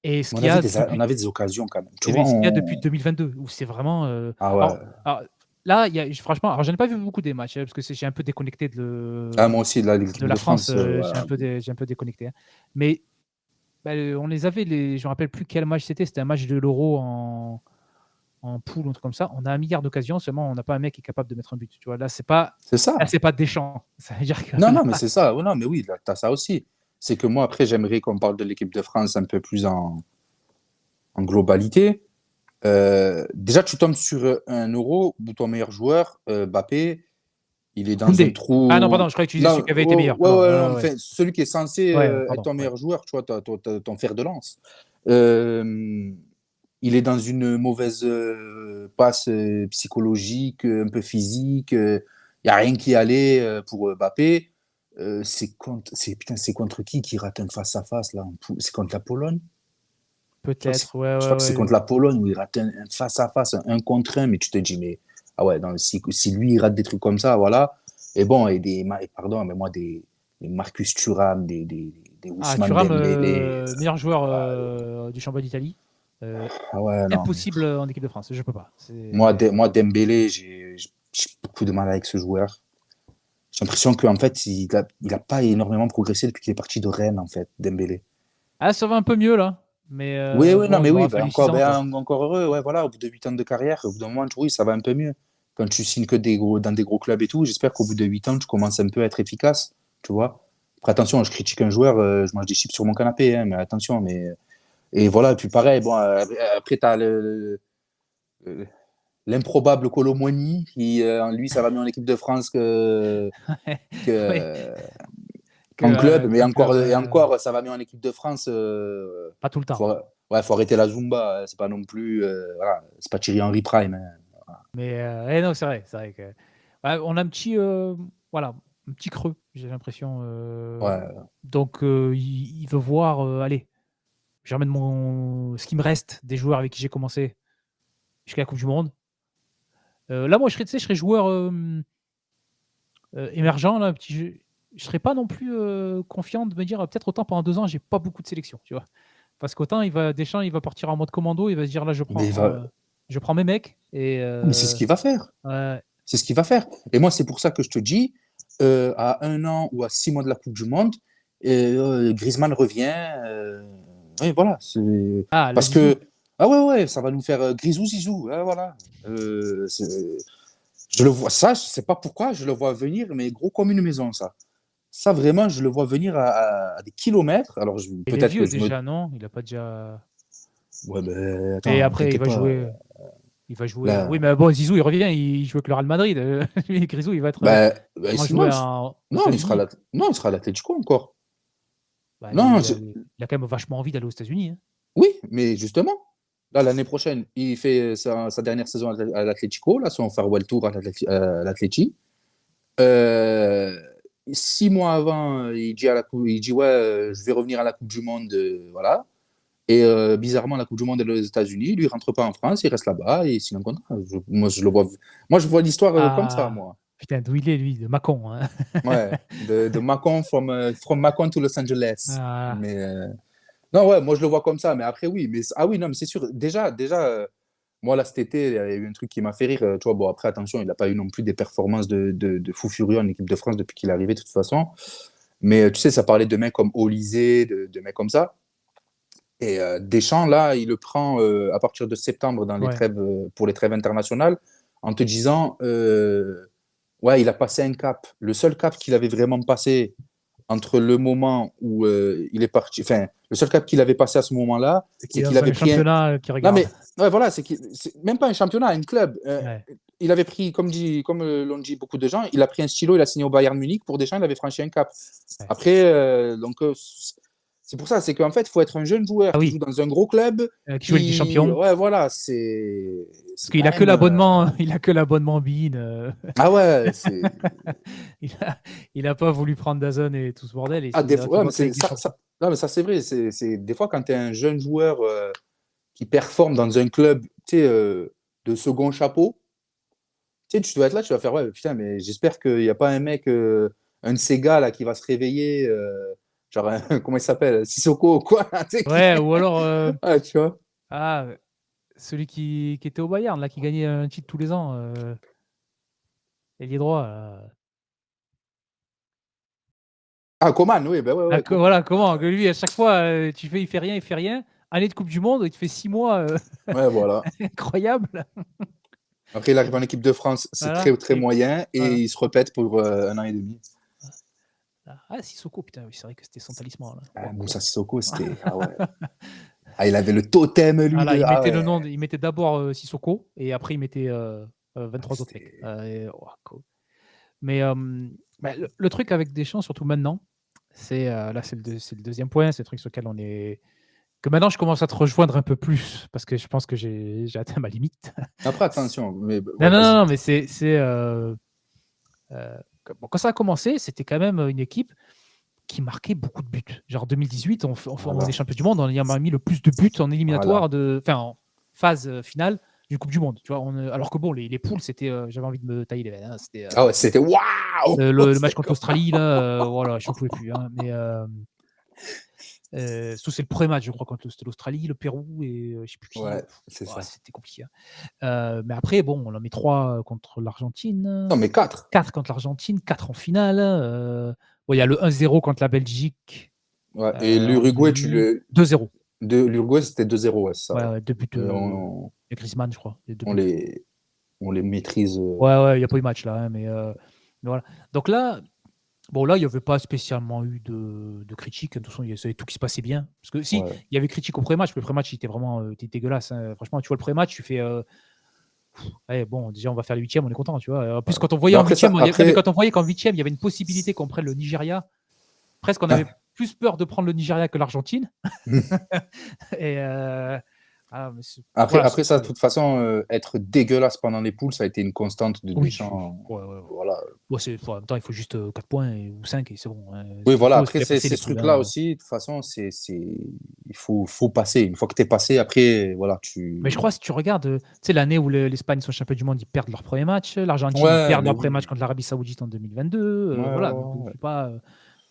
et ce Mais qu'il y a on depuis avait des occasions quand même. Tu et vois, beh, ce qu'il y a depuis 2022 où c'est vraiment, Ah ouais. alors là, il y a franchement, alors j'en ai pas vu beaucoup des matchs, parce que j'ai un peu déconnecté Ah, moi aussi, de la de Ligue la de France, France, voilà. j'ai un peu déconnecté, hein. Mais bah, on les avait je me rappelle plus quel match c'était un match de l'Euro en poule, un truc comme ça. On a 1 milliard d'occasions, seulement on n'a pas un mec qui est capable de mettre un but, tu vois? C'est ça. Là, c'est pas Deschamps. Ça veut dire que Non, là non, mais c'est ça. Ouais, non, mais oui, tu as ça aussi. C'est que moi, après, j'aimerais qu'on parle de l'équipe de France un peu plus en globalité. Déjà, tu tombes sur un Euro où ton meilleur joueur, Mbappé, il est dans un Koundé. Ah non, trou. pardon, je croyais que tu disais celui Non, qui avait été ouais, meilleur. ouais, Pardon, ouais, ouais, non, ouais, ouais. enfin, celui qui est censé Ouais, être pardon, ton ouais. meilleur joueur, tu vois, ton fer de lance. Euh, il est dans une mauvaise passe psychologique, un peu physique. Il n'y a rien qui allait pour Mbappé. Putain, c'est contre qui rate un face-à-face là C'est contre la Pologne? Peut-être, ouais, Je crois que ouais, c'est ouais. contre la Pologne où il rate un face-à-face, un contre un, mais tu te dis, mais ah ouais, non, si lui il rate des trucs comme ça, voilà. Et bon, pardon, mais moi, des Marcus Thuram, des Ah, Ousmane Thuram, Dembélé. meilleur joueur Ah, du championnat d'Italie. ah ouais, non, mais Impossible en équipe de France, je peux pas. moi Dembélé, j'ai beaucoup de mal avec ce joueur. J'ai l'impression qu'en fait, il a pas énormément progressé depuis qu'il est parti de Rennes, en fait, Dembélé. Ah, ça va un peu mieux là, mais Oui, oui, non, bon, mais il oui, m'aura ben fallu 6 encore, ans, quoi. encore heureux, ouais, voilà, au bout de 8 ans de carrière, au bout d'un moment, oui, ça va un peu mieux. Quand tu signes que dans des gros clubs et tout, j'espère qu'au bout de 8 ans, tu commences un peu à être efficace, tu vois. Après, attention, je critique un joueur, je mange des chips sur mon canapé, hein, mais attention, Et voilà, puis pareil, bon, après, tu as l'improbable Kolo Muani, qui, lui, ça va mieux en équipe de France Oui, que, qu'en club, mais qu'un club, encore, ça va mieux en équipe de France. pas tout le temps. Faut, ouais, faut arrêter la Zumba. C'est pas non plus. Voilà, c'est pas Thierry Henry Prime. Hein. Mais non, c'est vrai que ouais, on a un petit, voilà, un petit creux, j'ai l'impression. Ouais. Donc, il veut voir, allez, je ramène ce qui me reste des joueurs avec qui j'ai commencé jusqu'à la Coupe du Monde. Là, moi, je serais joueur émergent, là, je serais pas non plus confiant de me dire peut-être autant pendant 2 ans, j'ai pas beaucoup de sélection, tu vois. Parce qu'autant Deschamps, il va partir en mode commando, il va se dire là, Mais, je prends mes mecs et mais c'est ce qu'il va faire. ouais. C'est ce qu'il va faire. Et moi, c'est pour ça que je te dis, à 1 an ou à 6 mois de la Coupe du Monde, Griezmann revient. Oui, voilà. Ah, la Parce Zizou. que. Ah ouais, ouais, ça va nous faire Grisou Zizou. Voilà. Je le vois, ça, je sais pas pourquoi, je le vois venir, mais gros comme une maison, ça. Ça, vraiment, je le vois venir à des kilomètres. Alors, Il est peut-être que vieux je me. déjà, non? Il a pas déjà. Ouais, mais Et attends, après, t'inquiète pas. Il va jouer. Oui, Là, mais bon, Zizou, il revient, il joue avec le Real Madrid. Lui, Grisou, il va être sûrement non, jouer aux non, États-Unis. non, il sera à l'Atlético encore. Bah, Non, il a quand même vachement envie d'aller aux États-Unis, hein. oui, mais justement, là, l'année prochaine, il fait sa dernière saison à l'Atlético, là, son farewell tour à l'Atleti. Euh, 6 mois avant, il dit ouais, je vais revenir à la Coupe du Monde, voilà. Et bizarrement, la Coupe du Monde est aux États-Unis. Lui, il rentre pas en France, il reste là-bas et il signe un contrat. Moi, je vois l'histoire comme ça, Ah, moi. putain, d'où il est, lui? De Mâcon, hein. Ouais, de Macon, from Macon to Los Angeles. Ah, Mais non, ouais, moi je le vois comme ça. Mais après, oui, ah oui, non, mais c'est sûr. Déjà, moi là cet été, il y a eu un truc qui m'a fait rire. Tu vois, bon après, attention, il n'a pas eu non plus des performances de fou furieux en équipe de France depuis qu'il est arrivé de toute façon. Mais tu sais, ça parlait de mecs comme Olysée, de mecs comme ça. Et Deschamps, là, il le prend à partir de septembre dans les ouais. trêves, pour les trêves internationales en te disant, ouais, il a passé un cap. Le seul cap qu'il avait vraiment passé entre le moment où il est parti, enfin, le seul cap qu'il avait passé à ce moment-là, C'est qu'il c'est est qu'il dans avait un pris un. championnat qui Non, regarde. mais ouais, voilà, c'est même pas un championnat, un club. Ouais. Il avait pris, comme l'ont dit beaucoup de gens, il a pris un stylo, il a signé au Bayern Munich. Pour Deschamps, il avait franchi un cap. Ouais. Après, donc, C'est pour ça, c'est qu'en fait, il faut être un jeune joueur Ah qui oui, joue dans un gros club, qui joue avec des champions. ouais, voilà, Parce c'est qu'il quand a que même. l'abonnement, il a que l'abonnement Bein. Ah ouais, c'est. Il a, il a pas voulu prendre DAZN et tout ce bordel. Et Ah, c'est des direct, il fois, ouais, mais bosse avec c'est des ça, champions. non, mais ça c'est vrai. Des fois, quand tu es un jeune joueur qui performe dans un club, tu sais, de second chapeau, tu sais, tu dois être là, tu vas faire, ouais, putain, mais j'espère qu'il n'y a pas un mec, un de ces gars là qui va se réveiller, genre, comment il s'appelle, Sissoko ou quoi, tu sais, Ouais, ou alors ah, tu vois. ah, celui qui était au Bayern, là, qui gagnait un titre tous les ans, ailier droit. Là. Ah, Coman, oui, ben ouais, Ah, ouais, Coman. voilà, comment que lui, à chaque fois, il fait rien, il fait rien. Année de Coupe du Monde, il te fait 6 mois Ouais, voilà. incroyable. Après, il arrive en équipe de France, c'est Voilà. très, très Et moyen, et voilà. il se répète pour 1 an et demi. Ah, Sissoko, putain, oui, c'est vrai que c'était son talisman. Là. Ah, Waouh. Moussa Sissoko, c'était. Ah ouais. Ah, il avait le totem, lui, Voilà, de. il Ah mettait le ouais. nom, il mettait d'abord Sissoko et après il mettait Ah, 23 autres mecs. c'était. Cool. Mais bah, le truc avec Deschamps, surtout maintenant, c'est là, c'est le deuxième point, c'est le truc sur lequel on est. Que maintenant je commence à te rejoindre un peu plus parce que je pense que j'ai atteint ma limite. Après, attention, mais Non, ouais, non, non, vas-y. non, mais bon, quand ça a commencé, c'était quand même une équipe qui marquait beaucoup de buts. Genre 2018, on Voilà. est champion du monde, on y a mis le plus de buts en Voilà. éliminatoire, enfin en phase finale d'une Coupe du Monde. Tu vois, alors que bon, les poules, c'était, j'avais envie de me tailler les veines. Hein, c'était Ah ouais, c'était waouh! le match C'était contre comme- l'Australie, là, voilà, je n'en pouvais plus. Hein, mais surtout, c'est le premier match, je crois, contre c'était l'Australie, le Pérou et je ne sais plus qui. Ouais, c'est Ouais, ça. c'était compliqué. Hein. Mais après, bon, on en met 3 contre l'Argentine, Non, mais 4. 4 contre l'Argentine, 4 en finale. Bon, il y a le 1-0 contre la Belgique. Ouais. Et En l'Uruguay, demi, 2-0. l'Uruguay, c'était 2-0, ouais, c'est ça. Ouais, Ouais. ouais, 2 buts On, de Griezmann, je crois. Les 2 on buts. les, on les maîtrise. Ouais, ouais, il n'y a pas eu match là. Hein, mais voilà. Donc là, bon, là, il n'y avait pas spécialement eu de critiques. De toute façon, il y avait tout qui se passait bien. Parce que si, Ouais. il y avait critique au pré-match, mais le pré-match, il était vraiment il était dégueulasse. Hein. Franchement, tu vois, le pré-match, tu fais. Ouais, bon, déjà, on va faire le huitième, on est content, tu vois. En plus, Ouais. quand on voyait Mais en après, ça, huitième, non, mais après. quand on voyait qu'en huitième, il y avait une possibilité qu'on prenne le Nigeria, presque on avait plus peur de prendre le Nigeria que l'Argentine. Et mais Après, voilà, après ça, de toute façon, être dégueulasse pendant les poules, ça a été une constante de oui, oui. Deschamps. Ouais, ouais, ouais. Voilà. Ouais, en même temps, il faut juste 4 points ou 5 et c'est bon. Hein. Oui, Ce qu'il voilà. faut, c'est Après, de passer c'est les ce poules. truc-là Hein. aussi, de toute façon, il faut passer. Une fois que tu es passé, après, voilà, Mais je crois, si tu regardes, tu sais, l'année où l'Espagne sont champions du monde, ils perdent leur premier match. L'Argentine, ils Ouais, perdent mais leur premier oui. match contre l'Arabie Saoudite en 2022. Ouais, ouais, Voilà, donc ouais. c'est pas.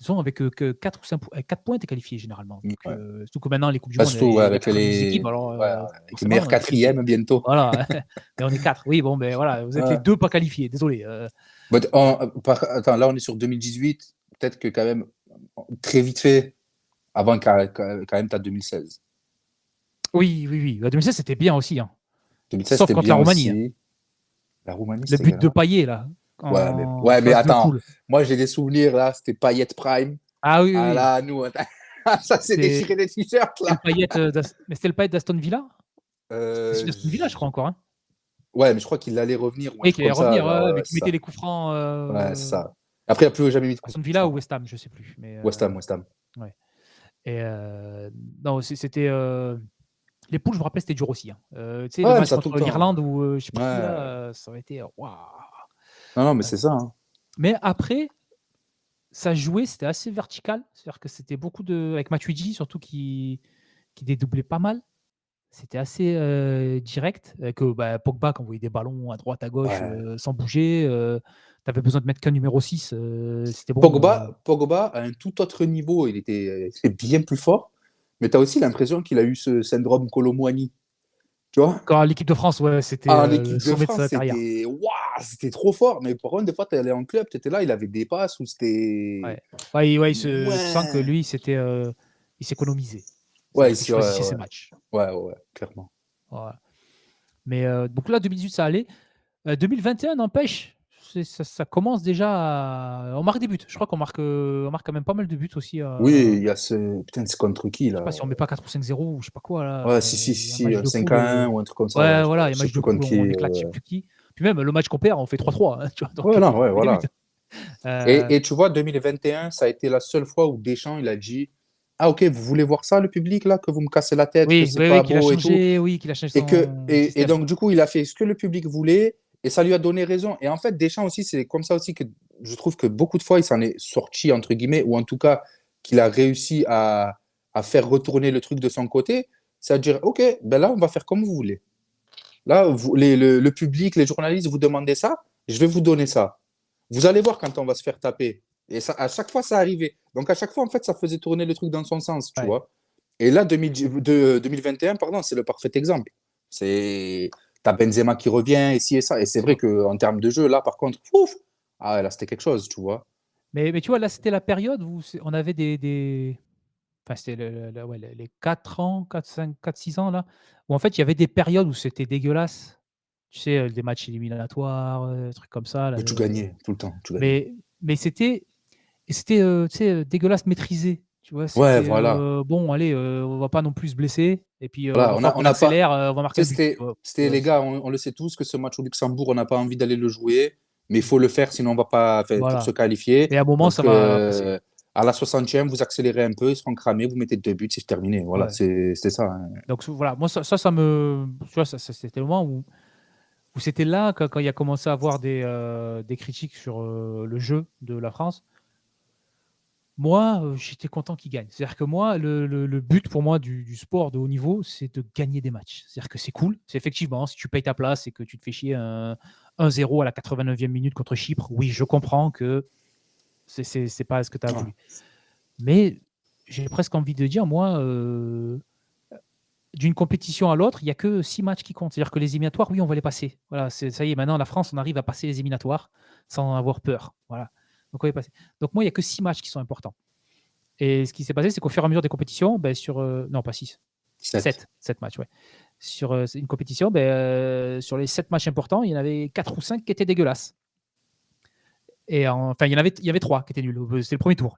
Ils sont avec que 4 ou 5 4 points, tu es qualifié généralement. Donc, Ouais. surtout que maintenant, les Coupes du Bah, Monde, surtout ouais, il y a avec 90 équipes. Alors, ouais, avec les meilleurs forcément, tu es qualifié. quatrièmes bientôt. Voilà, mais on est 4. Oui, bon, ben voilà, vous êtes les Ouais. 2 pas qualifiés. Désolé. But, attends, là, on est sur 2018. Peut-être que quand même, très vite fait, avant quand même, tu as 2016. Oui, oui, oui. 2016, c'était bien aussi. Hein. 2016, Sauf c'était contre la bien Roumanie. Hein. aussi. La Roumanie, Le c'était but de grave. Payet, là, en Ouais, mais phase de attends, poule. moi, j'ai des souvenirs, là, c'était Payet Prime. Ah oui, oui, Ah oui. là, nous, ça s'est C'est déchiré des t-shirts, c'était le là. Payet mais c'était le Payet d'Aston Villa? C'était celui Euh, d'Aston Villa, je crois encore, hein? Ouais, mais je crois qu'il allait revenir ou un Oui, truc qui allait comme ça. revenir, ouais, Genre, ouais, ouais, mais qui c'est mettait ça. les coups francs, Ouais, c'est ça. Après, il n'a plus jamais mis de coup Aston Villa ou franc. West Ham, je sais plus, mais West Ham, West Ham. ouais et non, c'était, les poules, je me rappelle, c'était dur aussi, hein. Tu sais, le Ouais, mais match ça tout le contre temps. l'Irlande ou je sais pas qui Ouais. là, ça aurait été, waouh! Non, non, mais Heu, c'est ça. Hein. mais après, ça jouait, c'était assez vertical. C'est-à-dire que c'était beaucoup avec Matuidi surtout qui dédoublait pas mal. C'était assez, direct, que, bah, Pogba qui envoyait des ballons à droite, à gauche, Ouais. sans bouger, tu avais besoin de mettre qu'un numéro 6, c'était bon, Pogba, à un tout autre niveau, il était bien plus fort, mais tu as aussi l'impression qu'il a eu ce syndrome Kolo Muani, tu vois? quand l'équipe de France, ouais, c'était, En le équipe de sommet de France, sa carrière. c'était waouh, c'était trop fort, mais par contre, des fois, tu allé en club, tu étais là, il avait des passes où c'était Ouais. Ouais, tu sens que ouais, lui, il s'économisait. ouais, C'est-à-dire qu'il ici, ouais, choisissait ouais, ses matchs. ouais, ouais, clairement. Voilà. Mais donc là, 2018, ça allait. 2021, n'empêche, ça commence déjà on marque des buts. Je crois on marque quand même pas mal de buts aussi, Oui, il y a ce putain, c'est contre qui je sais là? pas si on met pas 4 ou 5-0 ou je sais pas quoi là, Ouais, si, si, il y a un si, match de poule, 5-1 ou un truc comme ça, ouais, ouais, voilà, il y a un je sais match de plus contre poule, on qui. éclate je sais plus qui. Puis même le match qu'on perd, on fait 3-3, hein, tu vois? Donc Ouais, non, ouais, on met des buts. voilà. Heu, Et tu vois, 2021, ça a été la seule fois où Deschamps, il a dit ah ok, vous voulez voir ça, le public, là, que vous me cassez la tête, que Oui, c'est oui, pas oui, qu'il a beau et tout. changé, oui, qu'il a changé Et son et système. donc, du coup, il a fait ce que le public voulait et ça lui a donné raison. Et en fait, Deschamps aussi, c'est comme ça aussi que je trouve que beaucoup de fois, il s'en est sorti, entre guillemets, ou en tout cas, qu'il a réussi à faire retourner le truc de son côté. C'est-à-dire, OK, ben là, on va faire comme vous voulez. Là, le public, les journalistes, vous demandez ça, je vais vous donner ça. Vous allez voir quand on va se faire taper. Et ça, à chaque fois, ça arrivait. Donc, à chaque fois, en fait, ça faisait tourner le truc dans son sens, tu Ouais. vois. Et là, 2021, pardon, c'est le parfait exemple. C'est t'as Benzema qui revient, ici et ça. Et c'est vrai qu'en termes de jeu, là, par contre, ouf, ah, ouais, là, c'était quelque chose, tu vois. Mais tu vois, là, c'était la période où on avait enfin, c'était ouais, les 4 ans, 4, 5, 4, 6 ans, là, où en fait, il y avait des périodes où c'était dégueulasse. Tu sais, des matchs éliminatoires, des trucs comme ça, là, Mais tu gagnais tout le temps, tu gagnais. mais c'était, tu sais, dégueulasse maîtrisé. Tu vois? Ouais, C'était, voilà. bon, allez, on va pas non plus se blesser et puis, il Voilà, va falloir on qu'on n'a pas. accélère, on va Tu marquer sais, un but. c'était les gars, on le sait tous que ce match au Luxembourg, on n'a pas envie d'aller le jouer, mais il faut le faire, sinon on va pas, enfin, pour se Voilà, qualifier. et à un moment, ça Donc, va passer. à la 60e, vous accélérez un peu, ils seront cramés, vous mettez 2 buts, c'est terminé. Voilà, Ouais. c'est ça, hein. Donc voilà, moi ça me tu vois, ça c'était le moment où c'était là quand il a commencé à avoir des critiques sur, le jeu de la France. Moi, j'étais content qu'il gagne. C'est-à-dire que moi, le but pour moi du sport de haut niveau, c'est de gagner des matchs. C'est-à-dire que c'est cool. C'est effectivement, si tu payes ta place et que tu te fais chier 1-0 à la 89e minute contre Chypre, oui, je comprends que c'est pas ce que tu as Ouais. voulu. Mais j'ai presque envie de dire, moi, d'une compétition à l'autre, il y a que 6 matchs qui comptent. C'est-à-dire que les éliminatoires, oui, on va les passer. Voilà, ça y est, maintenant, la France, on arrive à passer les éliminatoires sans avoir peur. Voilà. Donc, on va les passer. Donc, moi, il y a que 6 matchs qui sont importants. Et ce qui s'est passé, c'est qu'au fur et à mesure des compétitions, non, pas 6, 7. 7 matchs, ouais. Sur une compétition, sur les 7 matchs importants, il y en avait 4 ou 5 qui étaient dégueulasses. Et enfin, il y avait 3 qui étaient nuls. C'était le premier tour.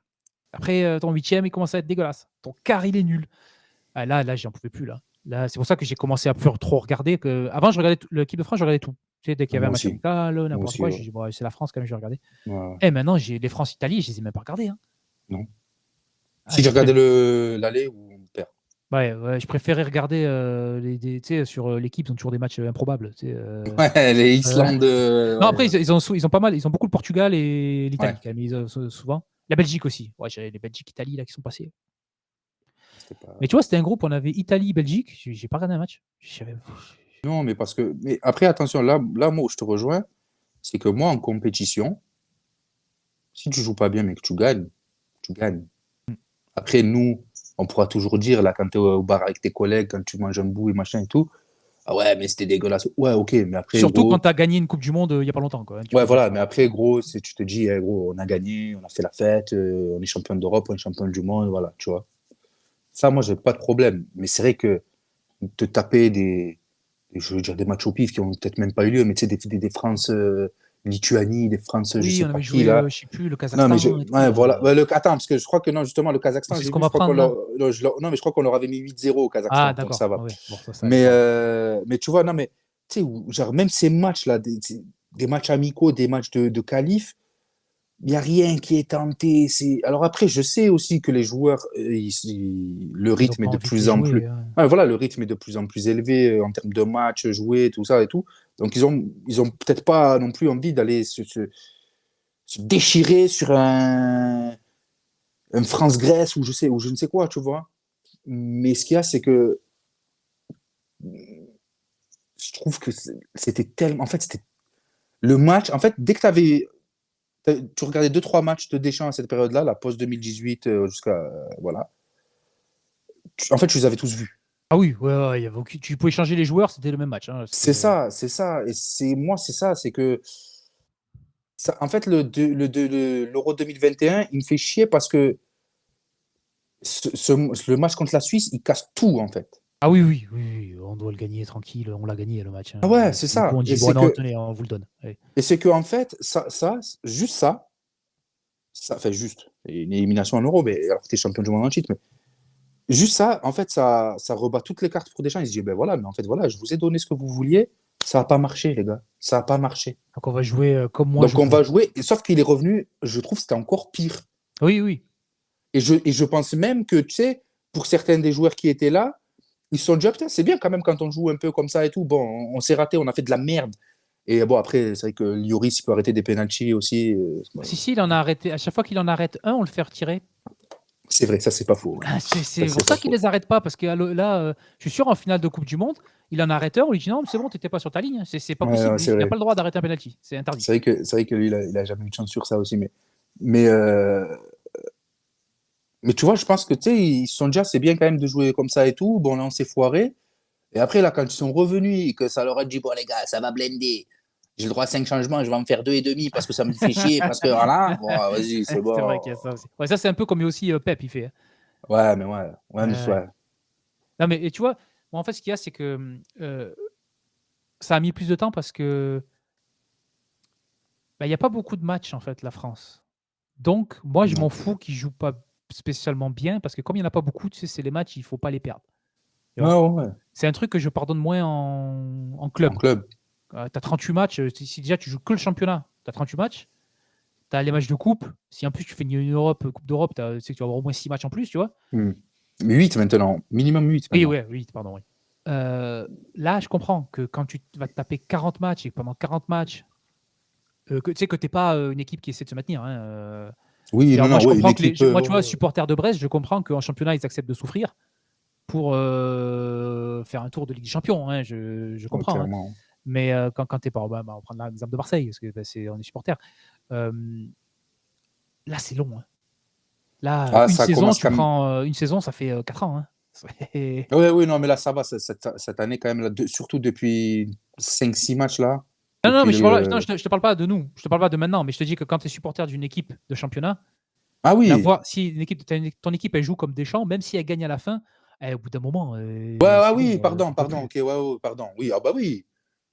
Après, ton huitième, il commence à être dégueulasse. Ton quart, il est nul. Ah, là, j'en pouvais plus. Là, c'est pour ça que j'ai commencé à plus trop regarder. Avant, je regardais l'équipe de France, je regardais tout. Tu sais, dès qu'il y avait Moi un match aussi. amical, Moi n'importe aussi, quoi, je ouais. dis, bon, c'est la France quand même, je vais regarder. Ouais, ouais. Et maintenant, j'ai les France-Italie, je les ai même pas regardés, hein. Non. Ah, Si j'ai regardé l'aller ou on perd. Ouais, je préférais regarder tu sais, sur l'équipe, ils ont toujours des matchs improbables. Tu sais, Ouais, les euh, Islandes. Non, Ouais, après, ouais. ils ont pas mal, ils ont beaucoup le Portugal et Ouais, l'Italie, quand même, souvent. La Belgique aussi. Ouais, j'avais les Belgique-Italie là qui sont passés. c'était pas. Mais tu vois, c'était un groupe, on avait Italie-Belgique. J'ai pas regardé un match. Non, mais parce que. Mais après, attention, là, moi où je te rejoins, c'est que moi, en compétition, si tu joues pas bien, mais que tu gagnes, tu gagnes. Après, nous, on pourra toujours dire, là, quand tu es au bar avec tes collègues, quand tu manges un bout et machin et tout, ah ouais, mais c'était dégueulasse. Ouais, ok, mais après, Surtout quand gros, tu as gagné une Coupe du Monde il y a pas longtemps, quoi, hein, tu ouais, peux dire voilà, ça. mais après, gros, tu te dis, eh, gros, on a gagné, on a fait la fête, on est champion d'Europe, on est champion du monde, voilà, tu vois. Ça, moi, j'ai pas de problème. Mais c'est vrai que te taper je veux dire, des matchs au pif qui ont peut-être même pas eu lieu, mais tu sais, des France, Lituanie, des France, je Oui, sais on pas avait qui, joué, là. je sais plus, le Non, mais Kazakhstan et tout, ouais, là. voilà. Ouais, attends, parce que je crois que non, justement, le Kazakhstan, C'est ce j'ai qu'on vu, je va crois qu'on prendre là. non, mais je crois qu'on leur avait mis 8-0 au Ah, Kazakhstan, donc d'accord. ça va. Ouais, bon, ça allait, ça va. Mais tu vois, non, mais tu sais, genre, même ces matchs-là, des matchs amicaux, des matchs de qualif, il n'y a rien qui est tenté. Alors après, je sais aussi que les joueurs, le Ils ont rythme est pas de envie de plus en plus. déjouer, hein. Ouais, voilà, le rythme est de plus en plus élevé en termes de matchs joués, tout ça et tout. Donc ils ont peut-être pas non plus envie d'aller se déchirer sur un France-Grèce ou je ne sais quoi, tu vois. Mais ce qu'il y a, c'est que je trouve que c'était tellement. En fait, c'était le match. En fait, dès que tu regardais deux trois matchs de Deschamps à cette période-là, la post 2018 jusqu'à voilà. En fait, je les avais tous vus. Ah oui, ouais, ouais, tu pouvais changer les joueurs, c'était le même match, hein. C'est ça, c'est ça. Et c'est ça, c'est que ça, en fait, l'Euro 2021, il me fait chier parce que le match contre la Suisse, il casse tout en fait. Ah oui, oui, oui, oui, on doit le gagner tranquille, on l'a gagné le match, Ah hein. ouais, Et c'est puis du coup, ça. on dit bon, non, tenez, on vous le donne. Ouais. Et c'est que en fait, juste ça fait juste une élimination en Euro, mais alors que t'es champion du monde en titre, mais juste ça, en fait, ça rebat toutes les cartes pour Deschamps. Il se dit, ben voilà, mais en fait, voilà, je vous ai donné ce que vous vouliez, ça n'a pas marché, les gars, ça n'a pas marché. Donc on va jouer comme moi je Donc on veux. va jouer, sauf qu'il est revenu, je trouve que c'était encore pire. Oui, oui. Et je pense même que, tu sais, pour certains des joueurs qui étaient là, ils se sont dit, ah, putain, c'est bien quand même quand on joue un peu comme ça et tout. Bon, on s'est raté, on a fait de la merde. Et bon, après, c'est vrai que Lloris, il peut arrêter des penalties aussi. Si, il en a arrêté. À chaque fois qu'il en arrête un, on le fait retirer. C'est vrai, ça, c'est pas faux. Ouais. C'est Ça, pour c'est ça pas qu'il faux. les arrête pas. Parce que là, je suis sûr, en finale de Coupe du Monde, il en arrête un. On lui dit non, c'est bon, t'étais pas sur ta ligne. C'est pas Ouais, ouais, possible. c'est Il n'a vrai. pas le droit d'arrêter un penalty. C'est interdit. C'est vrai que lui, il a jamais eu de chance sur ça aussi. Mais, mais tu vois, je pense que, tu sais, ils se sont dit, ah, c'est bien quand même de jouer comme ça et tout. Bon, là, on s'est foiré. Et après, là, quand ils sont revenus et que ça leur a dit, bon, les gars, ça va blender. J'ai le droit à 5 changements, je vais en faire 2,5 parce que ça me fait chier, parce que voilà. Bon, vas-y, c'est C'est vrai bon. qu'il y a ça aussi. Ouais, ça, c'est un peu comme aussi Pep, il fait. Hein. Ouais, mais ouais. Ouais, mais Ouais. ouais. Non, mais et tu vois, moi, en fait, ce qu'il y a, c'est que ça a mis plus de temps parce que il n'y a pas beaucoup de matchs, en fait, la France. Donc, moi, je Non. m'en fous qu'ils jouent pas spécialement bien parce que comme il n'y en a pas beaucoup, tu sais, c'est les matchs, il faut pas les perdre. Tu Ouais, vois. ouais, ouais. C'est un truc que je pardonne moins en En club. club. Tu as 38 matchs, si déjà tu joues que le championnat, tu as 38 matchs, tu as les matchs de coupe. Si en plus tu fais une Europe, Coupe d'Europe, c'est que tu vas avoir au moins 6 matchs en plus, tu vois. Hmm. 8 maintenant. Minimum 8 Oui, maintenant. ouais, oui, pardon, oui. Là, je comprends que quand tu vas te taper 40 matchs et que pendant 40 matchs, que tu sais que tu n'es pas une équipe qui essaie de se maintenir. Hein, Oui, et alors, non, moi, non, je ouais, une comprends que équipe. moi, tu vois, Ouais, supporters de Brest, je comprends qu'en championnat, ils acceptent de souffrir pour faire un tour de Ligue des Champions. Hein, je ouais, comprends. Hein. clairement. Mais quand tu es pas, on va prendre l'exemple de Marseille, parce que on est supporter. Euh, Là, c'est long. Hein. Là, Ah, une ça saison, commence tu quand même. prends une saison, ça fait 4 ans. Hein. Ouais, oui, non, mais là, ça va. Cette année, quand même, là, surtout depuis 5-6 matchs, là. Non, non, Depuis mais le. je te parle pas de nous, je te parle pas de maintenant, mais je te dis que quand tu es supporter d'une équipe de championnat, Ah oui. si ton équipe elle joue comme Deschamps, même si elle gagne à la fin, au bout d'un moment, Ouais, ah c'est oui, bon, pardon, tu peux pardon. plus. Ok, ouais, ouais, pardon. Oui, ah bah oui.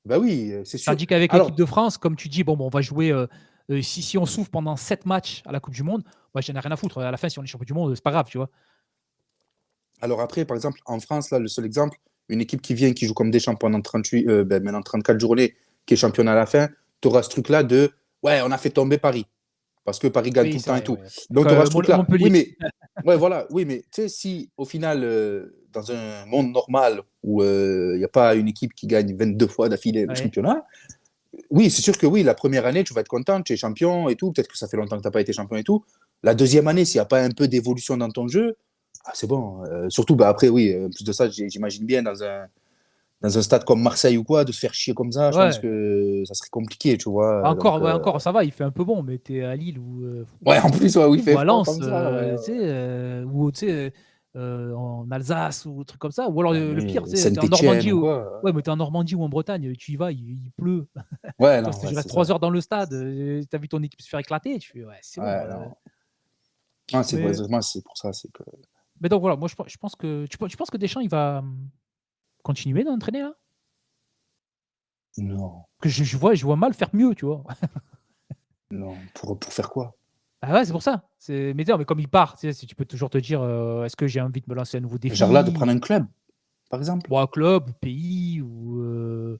Bah oui, c'est sûr. Tandis qu'avec l'équipe Alors, de France, comme tu dis, bon, on va jouer. Si on souffre pendant 7 matchs à la Coupe du Monde, moi, j'en ai rien à foutre. À la fin, si on est champion du monde, c'est pas grave, tu vois. alors après, par exemple, en France, là, le seul exemple, une équipe qui vient, qui joue comme Deschamps pendant 38, ben, maintenant 34 journées, qui est championne à la fin, tu auras ce truc-là de ouais, on a fait tomber Paris. Parce que Paris gagne tout Oui, le c'est temps et vrai. tout. Ouais. Donc tu auras ce truc-là. Oui, Montpellier. mais ouais, voilà, oui, mais tu sais, si au final, dans un monde normal où il n'y a pas une équipe qui gagne 22 fois d'affilée le Ouais. championnat, oui, c'est sûr que oui, la première année, tu vas être content, tu es champion et tout. Peut-être que ça fait longtemps que tu n'as pas été champion et tout. La deuxième année, s'il n'y a pas un peu d'évolution dans ton jeu, ah, c'est bon. Surtout, bah, après, oui, en plus de ça, j'imagine bien dans un stade comme Marseille ou quoi, de se faire chier comme ça, je pense Ouais. que ça serait compliqué, tu vois. Encore, Donc, ouais, encore, ça va, il fait un peu bon, mais t'es à Lille ouais, en plus, ouais, oui, il ou fait à froid Lens, comme ça. Ouais, tu sais, ou tu sais, en Alsace ou un truc comme ça. Ou alors ouais, le pire, tu mais sais, t'es en Normandie Saint-Etienne ou ou quoi. ouais, mais t'es en Normandie ou en Bretagne, tu y vas, il pleut. Ouais, Toi, non, si ouais, tu restes c'est ça. 3 heures dans le stade, t'as vu ton équipe se faire éclater, tu fais ouais, c'est bon. Ouais, non. Ah, c'est Mais, vraiment, c'est pour ça, c'est que. mais donc voilà, moi je pense que tu penses que Deschamps il va continuer d'entraîner là? Non, Que je vois mal faire mieux, tu vois. non, pour faire quoi? Ah ouais, c'est pour ça. Mais non, mais comme il part, tu sais, si tu peux toujours te dire, est-ce que j'ai envie de me lancer un nouveau Genre là, de défi prendre un club, par exemple. ou un club, pays ou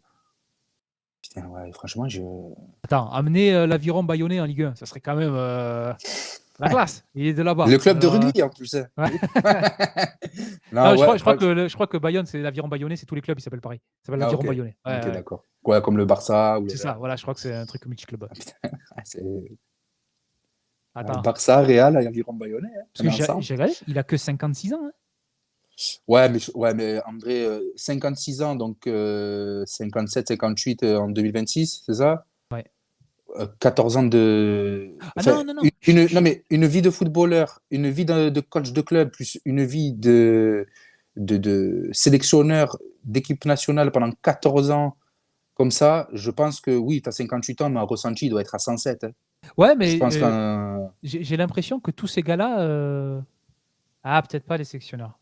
Putain, ouais, franchement, je. attends, amener l'Aviron Bayonnais en Ligue 1, ça serait quand même la classe. Il est de Le là-bas. club de Alors, rugby, en plus. Hein. ouais. Non, Non, ouais, je crois que Bayonne, c'est l'Aviron Bayonnais, c'est tous les clubs, ils s'appellent pareil. Ça s'appelle ah, l'Aviron ok. Bayonnais. Ouais, Ok, ouais. d'accord. Ouais, comme le Barça ou le C'est ça, Real. voilà, je crois que c'est un truc multiclub. Ah, putain, c'est. Ouais, Attends, Barça, Real, Aviron Bayonnais, hein. parce On que est ensemble. j'ai regardé, il a que 56 ans. Hein. Ouais, mais André, 56 ans, donc 57, 58 en 2026, c'est ça? Ouais. 14 ans de. Ah Enfin, non, non, non. non, mais une vie de footballeur, une vie de coach de club, plus une vie de sélectionneur d'équipe nationale pendant 14 ans, comme ça, je pense que oui, tu as 58 ans, mais un ressenti il doit être à 107. Hein. Ouais, Je mais pense qu'un. j'ai l'impression que tous ces gars-là, ah, peut-être pas les sélectionneurs.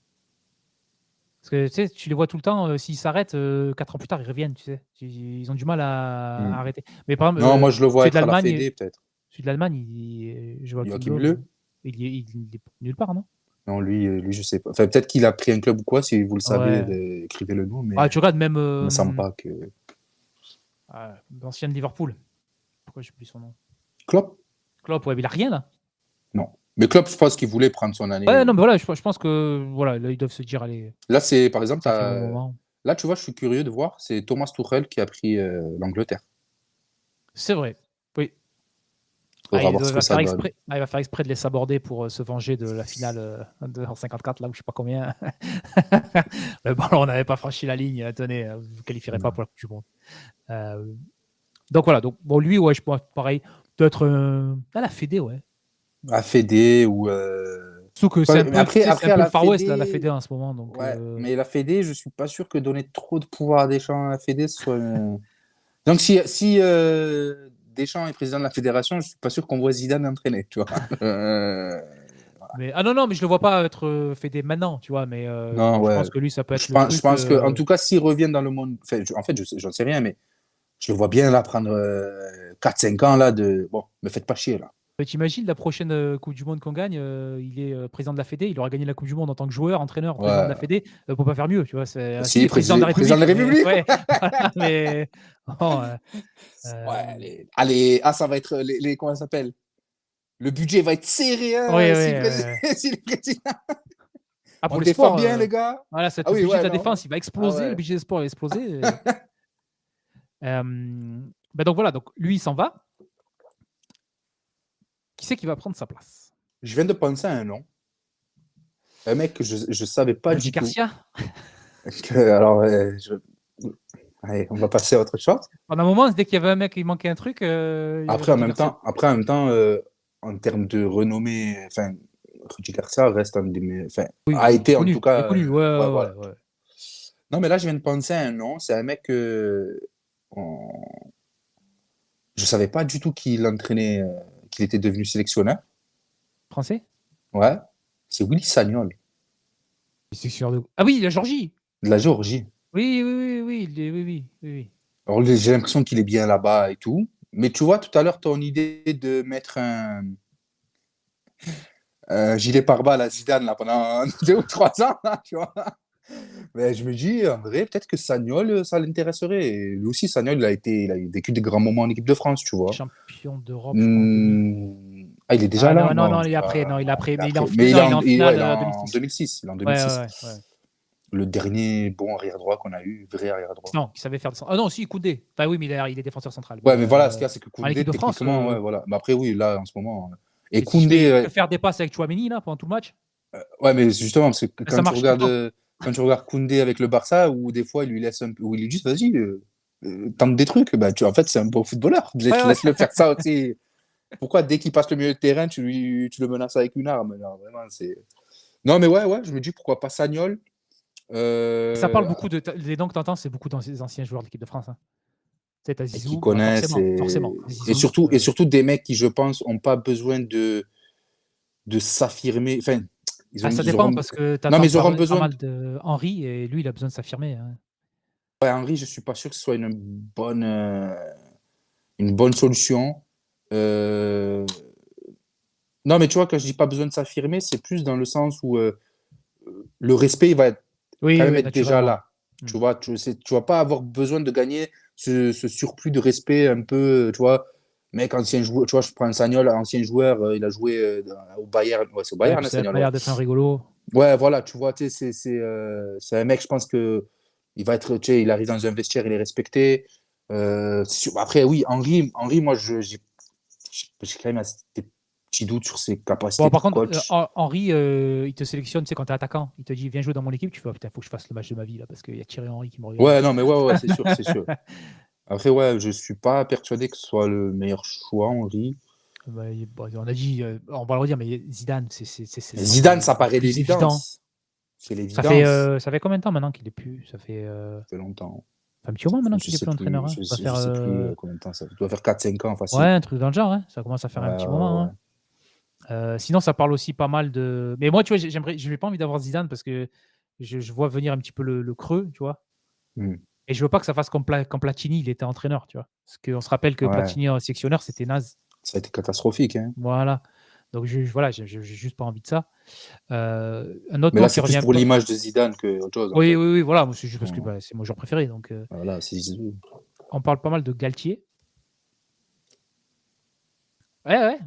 Parce que tu sais, tu les vois tout le temps, s'ils s'arrêtent, 4 ans plus tard, ils reviennent, tu sais. Ils ont du mal à Hmm. arrêter. Mais par exemple, Non, moi je le vois celui de être à la l'Allemagne, Fédé, peut-être. Joachim Joachim Löw, Löw. il est nulle part, non? Non, lui, je sais pas. Enfin, peut-être qu'il a pris un club ou quoi, si vous le savez, Ouais. écrivez-le nous, mais Ah, tu regardes même il me semble pas que. l'ancien de Liverpool. Pourquoi j'ai plus son nom? Klopp? Klopp, ouais, mais il a rien là. Non. Mais Klopp, je pense qu'il voulait prendre son année. Ouais, non, mais voilà, je pense que voilà, là, ils doivent se dire, allez, Là, c'est par exemple, ça fait un moment. là, tu vois, je suis curieux de voir, c'est Thomas Tuchel qui a pris l'Angleterre. C'est vrai. Oui. Faudra voir ce que Va ça faire donne. exprès, il va faire exprès de les saborder pour se venger de la finale en 54, là où je sais pas combien. Le ballon, on n'avait pas franchi la ligne. Tenez, vous ne qualifierez pas pour la Coupe du Monde. Donc voilà. Donc, bon, lui, ouais, je pense pareil. Peut-être la Fédé, ouais. À Fédé ou. Sauf que c'est un Mais peu, tu sais, c'est après un à peu le la Far West, là, la Fédé. Fédé en ce moment. Donc, Ouais, mais la Fédé, je suis pas sûr que donner trop de pouvoir à Deschamps à la Fédé soit. Donc si Deschamps est président de la fédération, je suis pas sûr qu'on voit Zidane entraîner, tu vois. mais, ah non, mais je le vois pas être Fédé maintenant, tu vois. Mais Non, je ouais. pense que lui, ça peut être Je le pense, je truc. pense que, en tout cas, s'il revient dans le monde. Enfin, en fait, j'en sais rien, mais je le vois bien là prendre 4-5 ans là de. Bon, me faites pas chier là. T'imagines la prochaine Coupe du Monde qu'on gagne, il est président de la Fédé, il aura gagné la Coupe du Monde en tant que joueur, entraîneur, président de la Ouais. Fédé, peut pas faire mieux, tu vois. Si, il Si, est président de la président de République, la mais République. ouais, voilà, mais bon, Ouais, allez, ah, ça va être comment ça s'appelle? Le budget va être serré, oui, hein, oui. si le président. Ah, On pour les défend sports, bien, les gars. voilà, Ah le oui, budget de ouais, la non. défense, il va Ah exploser, le ouais. budget des sports va exploser. Ben donc voilà, donc lui, il s'en va. Qui c'est qui va prendre sa place? Je viens de penser à un nom. Un mec que je savais pas Rudy du tout. Garcia? Alors, allez, on va passer à autre chose. Pendant un moment, dès qu'il y avait un mec qui manquait un truc, il y avait Rudy Garcia. Après, en même temps, en termes de renommée, enfin, Rudy Garcia reste un des enfin, Oui, a oui, il est été en connu, tout cas, ouais, ouais, ouais, voilà. ouais. Non, mais là, je viens de penser à un nom. C'est un mec que je savais pas du tout qu'il entraînait, qu'il était devenu sélectionneur. Français? Ouais, c'est Willy Sagnol, C'est sûr de... Ah oui, la Georgie! de la Géorgie. Oui, oui, oui, oui, oui, oui, oui, oui. Alors, j'ai l'impression qu'il est bien là-bas et tout. Mais tu vois, tout à l'heure, ton idée de mettre un gilet pare-balles à Zidane là, pendant 2 ou 3 ans, là, tu vois. Mais je me dis, en vrai, peut-être que Sagnol, ça l'intéresserait. Et lui aussi, Sagnol, il a vécu des grands moments en équipe de France, tu vois. Champion d'Europe, je crois, en 2000. Ah, il est déjà Ah là? non, non, Non, non, il est après, non, il est non, après, il est mais il est en après. finale, Mais non, il est en ouais, finale il est en 2006. 2006. Il est en Ouais, 2006. ouais, ouais. Le dernier bon arrière-droit qu'on a eu, vrai arrière-droit. Non, qui savait faire de... Ah non, si, Koundé. Enfin oui, mais il est défenseur central. Ouais, Mais mais voilà, ce qu'il y a, c'est que en Koundé, équipe de France, techniquement, ouais, voilà. Mais après, oui, là, en ce moment. Et et s'il Koundé, fait que faire des passes avec Chouameni là, pendant tout le match, ouais, mais justement, parce que ça marche tout le temps. quand tu regardes Koundé avec le Barça, où des fois, il lui laisse un peu, où il lui dit, vas-y, tente des trucs, bah, en fait, c'est un bon footballeur. Ouais, ouais. Laisse-le faire ça aussi. Pourquoi, dès qu'il passe le milieu de terrain, tu le menaces avec une arme? Non, vraiment, c'est. Non, mais ouais, ouais, je me dis, pourquoi pas Sagnol? Ça parle beaucoup de... Les noms que tu entends, c'est beaucoup d'anciens joueurs de l'équipe de France. Hein. Tu sais, t'as Et qui Zizou, bah connaissent, forcément. et Zizou, surtout des mecs qui, je pense, n'ont pas besoin de s'affirmer. Enfin, ça ils dépend auront. parce que tu Non, mais entends ils auront parler pas besoin. mal de Henry et lui, il a besoin de s'affirmer. Hein. Ouais, Henry, je suis pas sûr que ce soit une bonne solution. Euh, Non, mais tu vois, quand je dis pas besoin de s'affirmer, c'est plus dans le sens où le respect, il va quand Oui, même oui, être déjà naturellement. là. Tu vois, tu vas pas avoir besoin de gagner ce surplus de respect un peu, tu vois. Mec, ancien joueur, tu vois, je prends un Sagnol, ancien joueur, il a joué au Bayern. Ouais, c'est au Ouais, Bayern, puis hein, ça n'a Sagnol, pas ouais. l'air d'être un rigolo. Ouais, voilà, tu vois, tu sais, c'est un mec, je pense que il va être, tu sais, il arrive dans un vestiaire, il est respecté. Après, oui, Henry, moi, j'ai quand même des petits doutes sur ses Bon, capacités de par contre, coach. Henry, il te sélectionne, tu sais, quand t'es attaquant. Il te dit, viens jouer dans mon équipe. Tu fais, oh, putain, faut que je fasse le match de ma vie, là, parce qu'il y a Thierry Henry qui me regarde. Ouais, non, mais ouais, ouais, c'est sûr, c'est sûr. Après, ouais, je suis pas persuadé que ce soit le meilleur choix, Henry. Bah, bon, on a dit, on va le redire, mais Zidane, ça semble Zidane, ça le paraît plus évident. l'évidence. C'est l'évidence. Ça fait combien de temps maintenant qu'il est plus? Ça fait Ça fait longtemps. un petit moment maintenant Je qu'il est sais plus entraîneur. plus, Hein. Ça va je faire, sais plus combien de temps ça doit faire 4-5 ans ouais, facile. un truc dans le genre. Hein. Ça commence à faire Ouais, un petit ouais, moment. ouais. Hein. Sinon, ça parle aussi pas mal de. Mais moi, tu vois, je n'ai pas envie d'avoir Zidane parce que je vois venir un petit peu le creux, tu vois. Hmm. Et je veux pas que ça fasse comme quand Platini, il était entraîneur, tu vois. Parce qu'on se rappelle que Ouais. Platini en sélectionneur, c'était naze. Ça a été catastrophique, hein. Voilà. Donc, voilà, j'ai juste pas envie de ça. Un autre Mais nom là, qui c'est plus revient pour pas. l'image de Zidane que autre chose, en Oui, fait. oui, oui, voilà. Moi, c'est juste parce que Hmm. c'est mon joueur préféré. Donc, Voilà, c'est Zizou. on parle pas mal de Galtier. Ouais, ouais.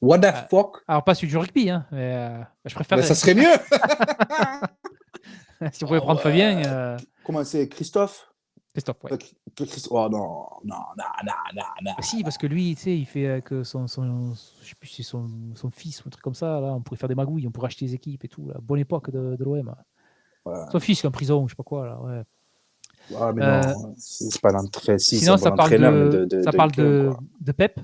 What the Euh, fuck? alors, pas celui du rugby, hein, mais je Mais ça préférerais. serait mieux. Si on pouvait Ah prendre Fabien, ouais. Comment c'est? Christophe? Christophe, ouais. Oh non, non, non, non, non, non. Bah si, parce que lui, tu sais, il fait que je sais plus si c'est son fils ou un truc comme ça. Là, on pourrait faire des magouilles, on pourrait acheter des équipes et tout. La bonne époque de l'OM. Ouais. Son fils qui est en prison, je sais pas quoi. Là, ouais. Ah, mais Euh, non, c'est pas l'entraîneur. Si, c'est un sinon, bon entraîneur, mais ça de parle club, quoi. de Pep.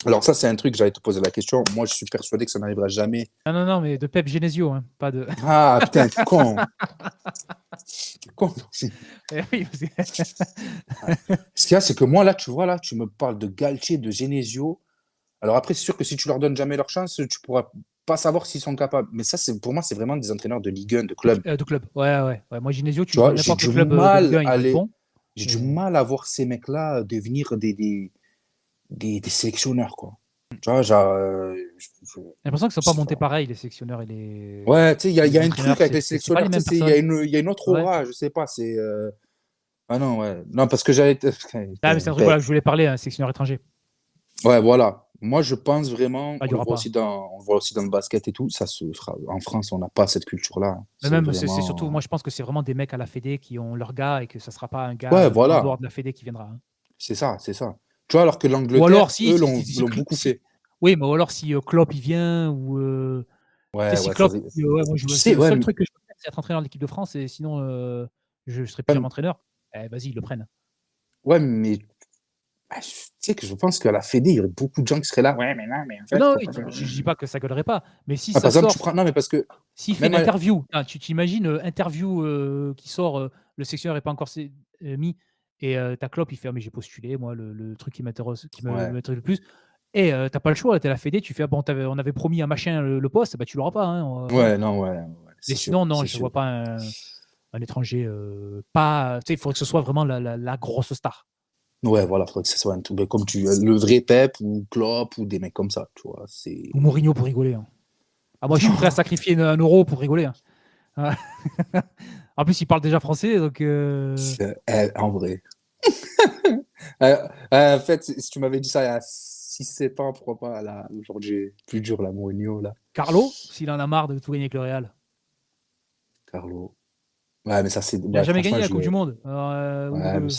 Alors, ça, c'est un truc, j'allais te poser la question. Moi, je suis persuadé que ça n'arrivera jamais. Non, non, non, mais de Pep Genesio, hein, pas de. Ah, putain, con. Con. Eh oui, parce que- Ce qu'il y a, c'est que moi, là, tu vois, là, tu me parles de Galtier, de Genesio. Alors après, c'est sûr que si tu leur donnes jamais leur chance, tu pourras pas savoir s'ils sont capables. Mais ça, pour moi, c'est vraiment des entraîneurs de Ligue 1, de club. de club. Ouais, ouais, ouais. Moi, Genesio, tu Tu lui vois, donnes n'importe quel club de Ligue 1, il va être bon. j'ai du Mais mal à voir ces mecs-là devenir des sélectionneurs, quoi. Tu vois, genre, j'ai l'impression qu'ils ne sont je pas sais montés pas. pareil, les sélectionneurs et ouais, tu sais, il y les a un truc entraîneurs. avec les C'est pas les sélectionneurs, tu mêmes sais, personnes. il y a une autre Ouais. aura, je sais pas, c'est... Ah non, ouais. Non, parce que j'avais... Ah, mais c'est un truc voilà, que je voulais parler, un sélectionneur étranger. Ouais, voilà. Moi, je pense vraiment, Il n'y aura pas. on le voit aussi dans le basket et tout, ça se fera. En France, on n'a pas cette culture-là. Mais C'est même, c'est surtout, vraiment. moi, je pense que c'est vraiment des mecs à la Fédé qui ont leur gars et que ça ne sera pas un gars Ouais, en dehors voilà. de la Fédé qui viendra. Hein. C'est ça, c'est ça. Tu vois, alors que Ou alors, l'Angleterre, si, eux, si l'ont beaucoup fait. oui, mais ou alors si Klopp il vient, ou tu sais, Ouais, si ouais, Klopp, ouais, moi, tu c'est sais, le ouais, seul truc que je peux faire, c'est être entraîneur de l'équipe de France, et sinon, je ne serai plus jamais entraîneur. Eh, vas-y, ils le prennent. ouais, mais tu sais que je pense qu'à la Fédé, il y aurait beaucoup de gens qui seraient là. Ouais, mais non, mais en fait, Non, faut oui, pas faire. je dis pas que ça gueulerait pas, mais si Ah, par ça exemple, sort, tu prends. Non, mais parce que s'il fait une même. interview, tu t'imagines, interview qui sort, le sectionneur n'est pas encore mis, et t'as Klopp, il fait: «Ah, mais j'ai postulé, moi, le truc qui m'intéresse, qui Ouais, m'intéresse le plus», et t'as pas le choix, t'es la Fédé, tu fais: «Ah bon, on avait promis à machin le poste, bah tu l'auras pas, hein, voilà». ouais, non, ouais, ouais, Mais c'est sûr, sinon, non, c'est je vois sûr. pas un étranger, pas, tu sais, il faudrait que ce soit vraiment la grosse star. Ouais, voilà, faudrait que ce soit un truc comme le vrai Pep ou Klopp ou des mecs comme ça, tu vois. Ou C'est. Mourinho pour rigoler, hein. Ah, moi, je suis prêt à sacrifier 1 euro pour rigoler, hein. Ah. En plus, il parle déjà français, donc En vrai. En fait, si tu m'avais dit ça il y a 6-7 ans, pourquoi pas, là, aujourd'hui, plus dur, la Mourinho, là, Carlo, s'il en a marre de tout gagner avec le Real. Carlo. Ouais, mais ça, c'est. Il a Ouais, jamais franchement, gagné la Coupe du Monde. Alors, Ouais, mais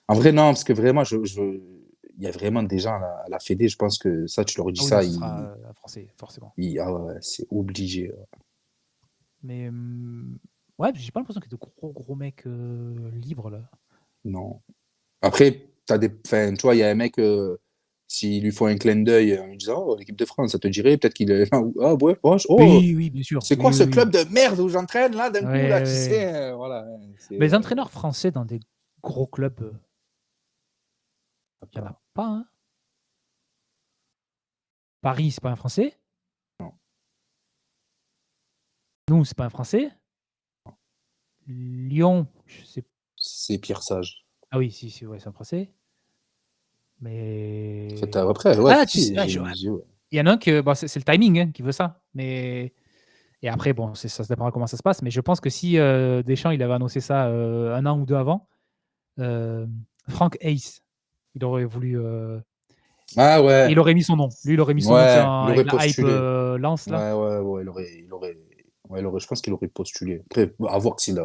en vrai, non, parce que vraiment, il y a vraiment des gens à la Fédé, je pense que ça, tu leur dis ah oui, non, ça, ce sera un français, forcément. ah ouais, c'est obligé. Mais ouais, j'ai pas l'impression qu'il y ait de gros mecs libres là. Non. Après, enfin, tu vois, il y a un mec, s'il lui faut un clin d'œil en lui disant, oh, l'équipe de France, ça te dirait, peut-être qu'il est. Ah ouais, oh, Oui, oui, bien sûr. c'est quoi Oui, ce oui, club oui. de merde où j'entraîne là d'un Ouais, coup là, tu ouais. sais, voilà. Mais les entraîneurs français dans des gros clubs, il y en a Pas- pas, hein. Paris, c'est pas un français. Nous, c'est pas un français. Lyon, je sais. C'est Pierre Sage. Ah oui, si, ouais, c'est un français. Mais Après, ouais, ah, tu sais, si, ouais. ouais. Il y en a un que bon, c'est le timing hein, qui veut ça. Mais et après, bon, ça dépendra comment ça se passe. Mais je pense que si Deschamps il avait annoncé ça 1 an ou 2 avant, euh, Frank Hayes, il aurait voulu. Ah Et il ouais, aurait mis son nom. Lui, il aurait mis son nom ouais, il avec aurait la hype postulé. lance là. Ouais, je pense qu'il aurait postulé. Après, à voir s'il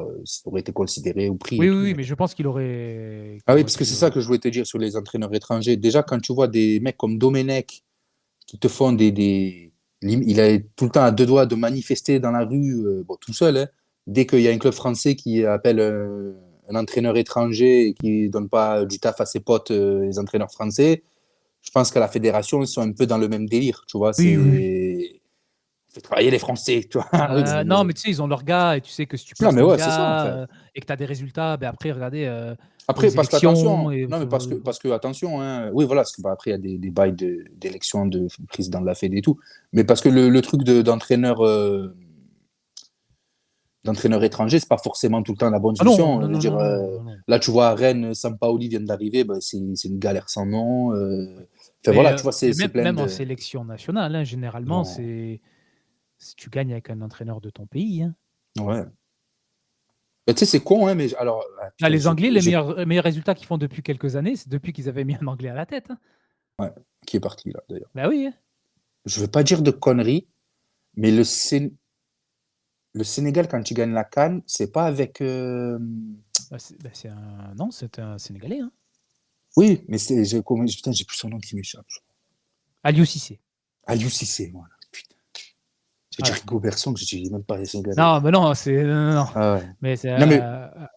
aurait été considéré ou pris Oui, et oui, tout. oui, mais je pense Ah qu'il oui, aurait parce que pris. c'est ça que je voulais te dire sur les entraîneurs étrangers. Déjà, quand tu vois des mecs comme Domenech qui te font il est tout le temps à 2 doigts de manifester dans la rue, bon, tout seul, hein. Dès qu'il y a un club français qui appelle un entraîneur étranger et qui donne pas du taf à ses potes, les entraîneurs français, je pense qu'à la fédération, ils sont un peu dans le même délire, tu vois. Oui, oui, oui. C'est fait travailler les Français, tu vois. Ah oui, Non, mais tu sais, ils ont leur gars et tu sais que si tu non, places mais ton ouais, c'est ça en gars fait. et que tu as des résultats, ben après, regardez, Après, les parce élections. qu'attention, non, mais parce que attention, hein, oui, voilà, parce que, bah, après, il y a des bails d'élection de président de la Fédé et tout, mais parce que le truc d'entraîneur étranger, c'est pas forcément tout le temps la bonne Ah non, solution. non, Je veux non, dire, non, non, non, non. là, tu vois, à Rennes, Sampaoli vient d'arriver, bah, c'est une galère sans nom. Enfin, Mais, voilà, tu vois, c'est plein même en de. sélection nationale, hein, généralement, Non, si tu gagnes avec un entraîneur de ton pays. Hein. ouais. Bah, tu sais, c'est con, hein, mais alors, ah, Là, putain, les Anglais, les meilleurs résultats qu'ils font depuis quelques années, c'est depuis qu'ils avaient mis un Anglais à la tête. Hein. Ouais, qui est parti là d'ailleurs. Bah oui, hein. Je veux pas dire de conneries, mais le Sénégal, quand il gagne la CAN, c'est pas avec. C'est un... Non, c'est un Sénégalais. Hein. Oui, mais putain, j'ai plus son nom qui m'échappe. Aliou Cissé. Aliou Cissé, voilà. Putain. J'ai dit Voilà. Rigo Berson, que j'ai même pas les Sénégalais. Non, mais non, c'est... Non. Ah ouais. Mais c'est Non, mais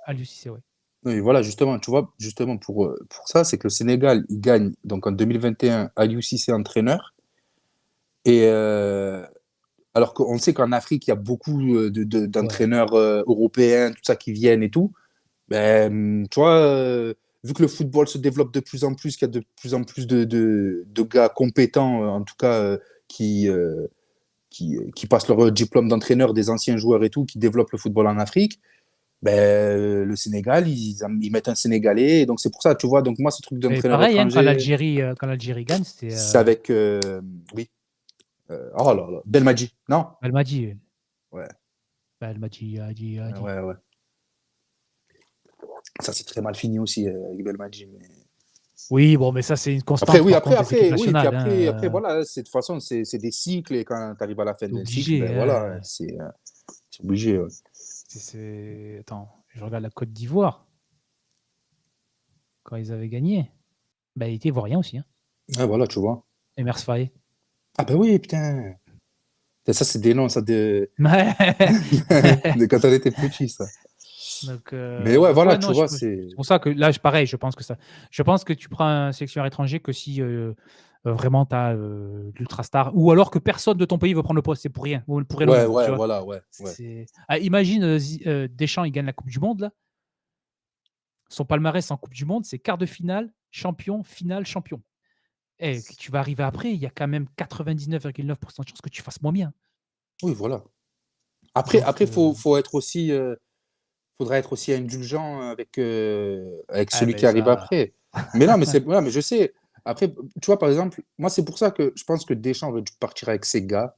Aliou Cissé, ouais. oui, voilà, justement, tu vois, justement pour ça, c'est que le Sénégal, il gagne donc en 2021 Aliou Cissé entraîneur. Et alors qu'on sait qu'en Afrique, il y a beaucoup Ouais. d'entraîneurs européens, tout ça qui viennent et tout. Ben, tu vois, vu que le football se développe de plus en plus, qu'il y a de plus en plus de gars compétents, en tout cas, qui passent leur diplôme d'entraîneur, des anciens joueurs et tout, qui développent le football en Afrique, ben, le Sénégal, ils mettent un Sénégalais. Et donc, c'est pour ça, tu vois. Donc, moi, ce truc Et d'entraîneur pareil, hein, étranger, quand l'Algérie gagne, c'était c'est avec. Oui. Oh là là. Belmadi. Non? Belmadi. Ouais. Belmadi, Adi. Ouais, ouais. Ça, c'est très mal fini aussi avec Belmadi. Mais... Oui, bon, mais ça, c'est une Après, constante, oui, par contre, des équipes oui, puis nationales. après, Hein. voilà, de toute façon, c'est des cycles, et quand tu arrives à la fin C'est d'un cycle, obligé. ben voilà, c'est obligé. Ouais. Attends, je regarde la Côte d'Ivoire. Quand ils avaient gagné, bah, il était ivoirien aussi. Hein. Ouais, voilà, tu vois. Emers Faé. Ah, ben oui, putain. Ça, c'est des noms, ça, de quand on était petit, ça. Mais ouais, Donc voilà, ouais, tu non, vois, c'est pour ça que là, pareil, je pense que tu prends un sélectionneur étranger que si vraiment tu as l'ultra-star, ou alors que personne de ton pays veut prendre le poste, c'est pour rien, ou pour rien au Ouais, monde, tu ouais, vois. voilà, ouais, ouais. Imagine Deschamps, il gagne la Coupe du Monde, là. Son palmarès en Coupe du Monde, c'est quart de finale, champion, finale, champion. Et tu vas arriver après, il y a quand même 99,9% de chances que tu fasses moins bien. Oui, voilà. Après, Donc, faut être aussi, faudra être aussi indulgent avec celui mais qui arrive ça. après. Mais non, mais je sais. Après, tu vois, par exemple, moi, c'est pour ça que je pense que Deschamps aurait dû partir avec ses gars.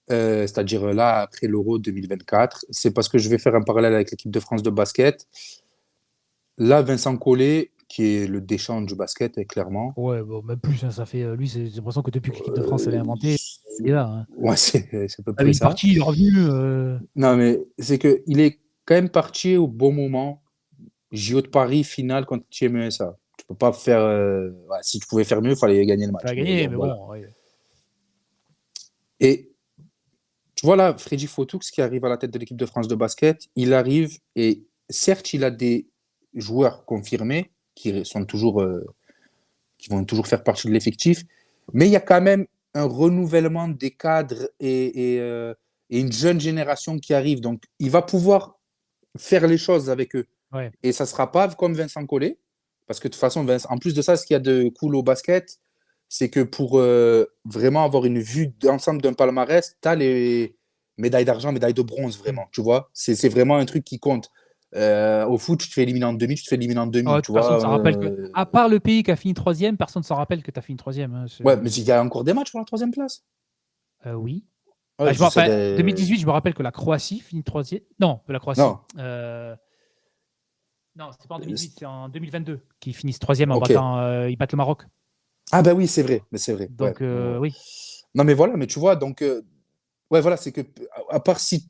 C'est-à-dire là, après l'Euro 2024. C'est parce que je vais faire un parallèle avec l'équipe de France de basket. Là, Vincent Collet, qui est le Deschamps du basket, clairement. Ouais, bon, même plus, hein, ça fait. Lui, j'ai l'impression que depuis que l'équipe de France elle est Euh, inventée, il est là. Hein. ouais, c'est à peu Ah, près il est ça. parti, il est revenu. Non, mais c'est qu'il est quand même parti au bon moment. JO de Paris, finale contre Team USA. Tu peux pas faire. Ouais, si tu pouvais faire mieux, il fallait gagner le Ça match. a Mais gagné, bon, mais voilà. bon. Ouais. Et tu vois là, Freddy Fotoux qui arrive à la tête de l'équipe de France de basket, il arrive et certes, il a des joueurs confirmés qui vont toujours faire partie de l'effectif, mais il y a quand même un renouvellement des cadres et une jeune génération qui arrive. Donc, il va pouvoir faire les choses avec eux. Ouais. Et ça ne sera pas comme Vincent Collet, parce que de toute façon, en plus de ça, ce qu'il y a de cool au basket, c'est que pour vraiment avoir une vue d'ensemble d'un palmarès, tu as les médailles d'argent, médailles de bronze, Mm. vraiment, tu vois. C'est vraiment un truc qui compte. Au foot, tu te fais éliminer en demi, tu te fais éliminer en demi, tu Personne ne vois. s'en rappelle que. À part le pays qui a fini troisième, personne ne s'en rappelle que tu as fini troisième. Hein, Ouais, mais il y a encore des matchs pour la troisième place. oui. Ouais, je sais 2018, je me rappelle que la Croatie finit troisième. Non, la Croatie. Non. Non, c'est pas en 2018, c'est en 2022 qu'ils finissent troisième en Ok. battant. Ils battent le Maroc. Ah bah oui, c'est vrai, mais c'est vrai. Ouais. Donc, oui. Non, mais voilà, mais tu vois, donc ouais, voilà, c'est que à part si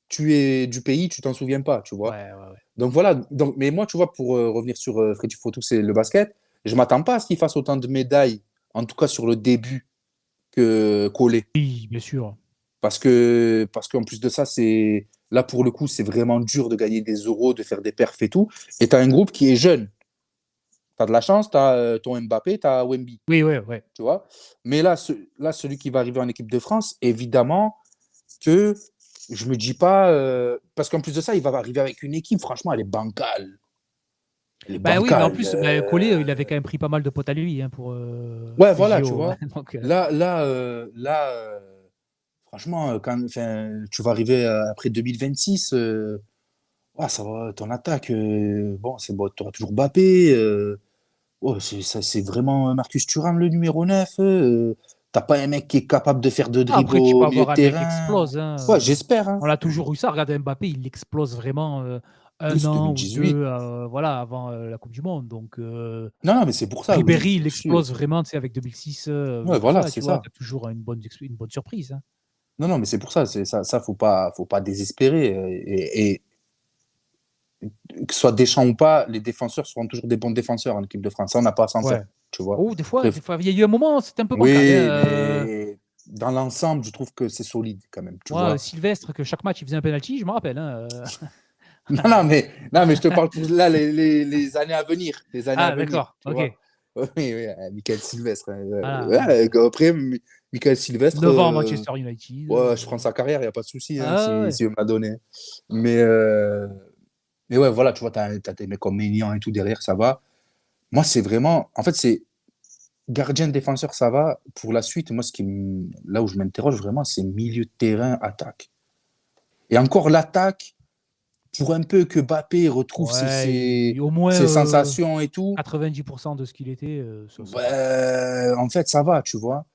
tu es du pays, tu t'en souviens pas, tu vois. Ouais, ouais, ouais. Donc voilà, donc, mais moi, tu vois, pour revenir sur Freddy Fotou, c'est le basket, je m'attends pas à ce qu'il fasse autant de médailles, en tout cas sur le début, que Collet. Oui, bien sûr. Parce qu'en plus de ça, c'est là pour le coup, c'est vraiment dur de gagner des euros, de faire des perfs et tout. Et tu as un groupe qui est jeune. Tu as de la chance, tu as ton Mbappé, tu as Wemby. Oui, ouais, ouais. Tu vois. Mais là, celui qui va arriver en équipe de France, évidemment que je me dis pas. Parce qu'en plus de ça, il va arriver avec une équipe, franchement, elle est bancale. Elle est Bah oui, mais en bancale. plus, Collet, il avait quand même pris pas mal de potes à lui hein, pour Ouais, les voilà, tu JO. vois. Donc, Franchement, quand tu vas arriver après 2026, ça va, ton attaque, bon, tu auras toujours Mbappé. C'est vraiment Marcus Thuram, le numéro 9. T'as pas un mec qui est capable de faire de dribble après, tu peux au milieu avoir de un mec qui terrain. explose. Hein. Ouais, j'espère. Hein. On l'a toujours eu ça. Regarde Mbappé, il explose vraiment 1 plus an ou 2, 2018. voilà, avant, la coupe du monde. Donc Non, non, mais c'est pour ça, oui, Ribéry, il bien sûr. explose vraiment, tu sais, avec 2006, Ouais, tout voilà, ça, c'est tu vois? ça. Tu as toujours une bonne surprise, hein. Non, non, mais c'est pour ça, faut pas désespérer. Et que ce soit Deschamps ou pas, les défenseurs seront toujours des bons défenseurs en équipe de France. Ça, on n'a pas à s'en faire, Ouais. tu vois. Oh, Après, des fois, il y a eu un moment, c'était un peu bancal, oui, hein, mais dans l'ensemble, je trouve que c'est solide quand même, tu moi, vois. Sylvestre, que chaque match, il faisait un penalty, je me rappelle, hein. Non, non, mais je te parle pour là les années à venir, les années à Ah venir, d'accord, tu vois. OK. Oui, oui, Michael Sylvestre. Voilà, Ouais, après, Michael Sylvestre, 9 ans à Manchester United, ouais, je prends sa carrière, il n'y a pas de souci, hein, ah ouais. si on me l'a donné. Mais, mais ouais, voilà, tu vois, t'as des mecs comme Maignan et tout derrière, ça va. Moi, c'est vraiment, en fait, c'est gardien, défenseur, ça va. Pour la suite, moi, là où je m'interroge vraiment, c'est milieu de terrain, attaque. Et encore l'attaque, pour un peu que Mbappé retrouve Ouais, au moins, ses sensations et tout, 90 de ce qu'il était, ça va. en fait, ça va, tu vois.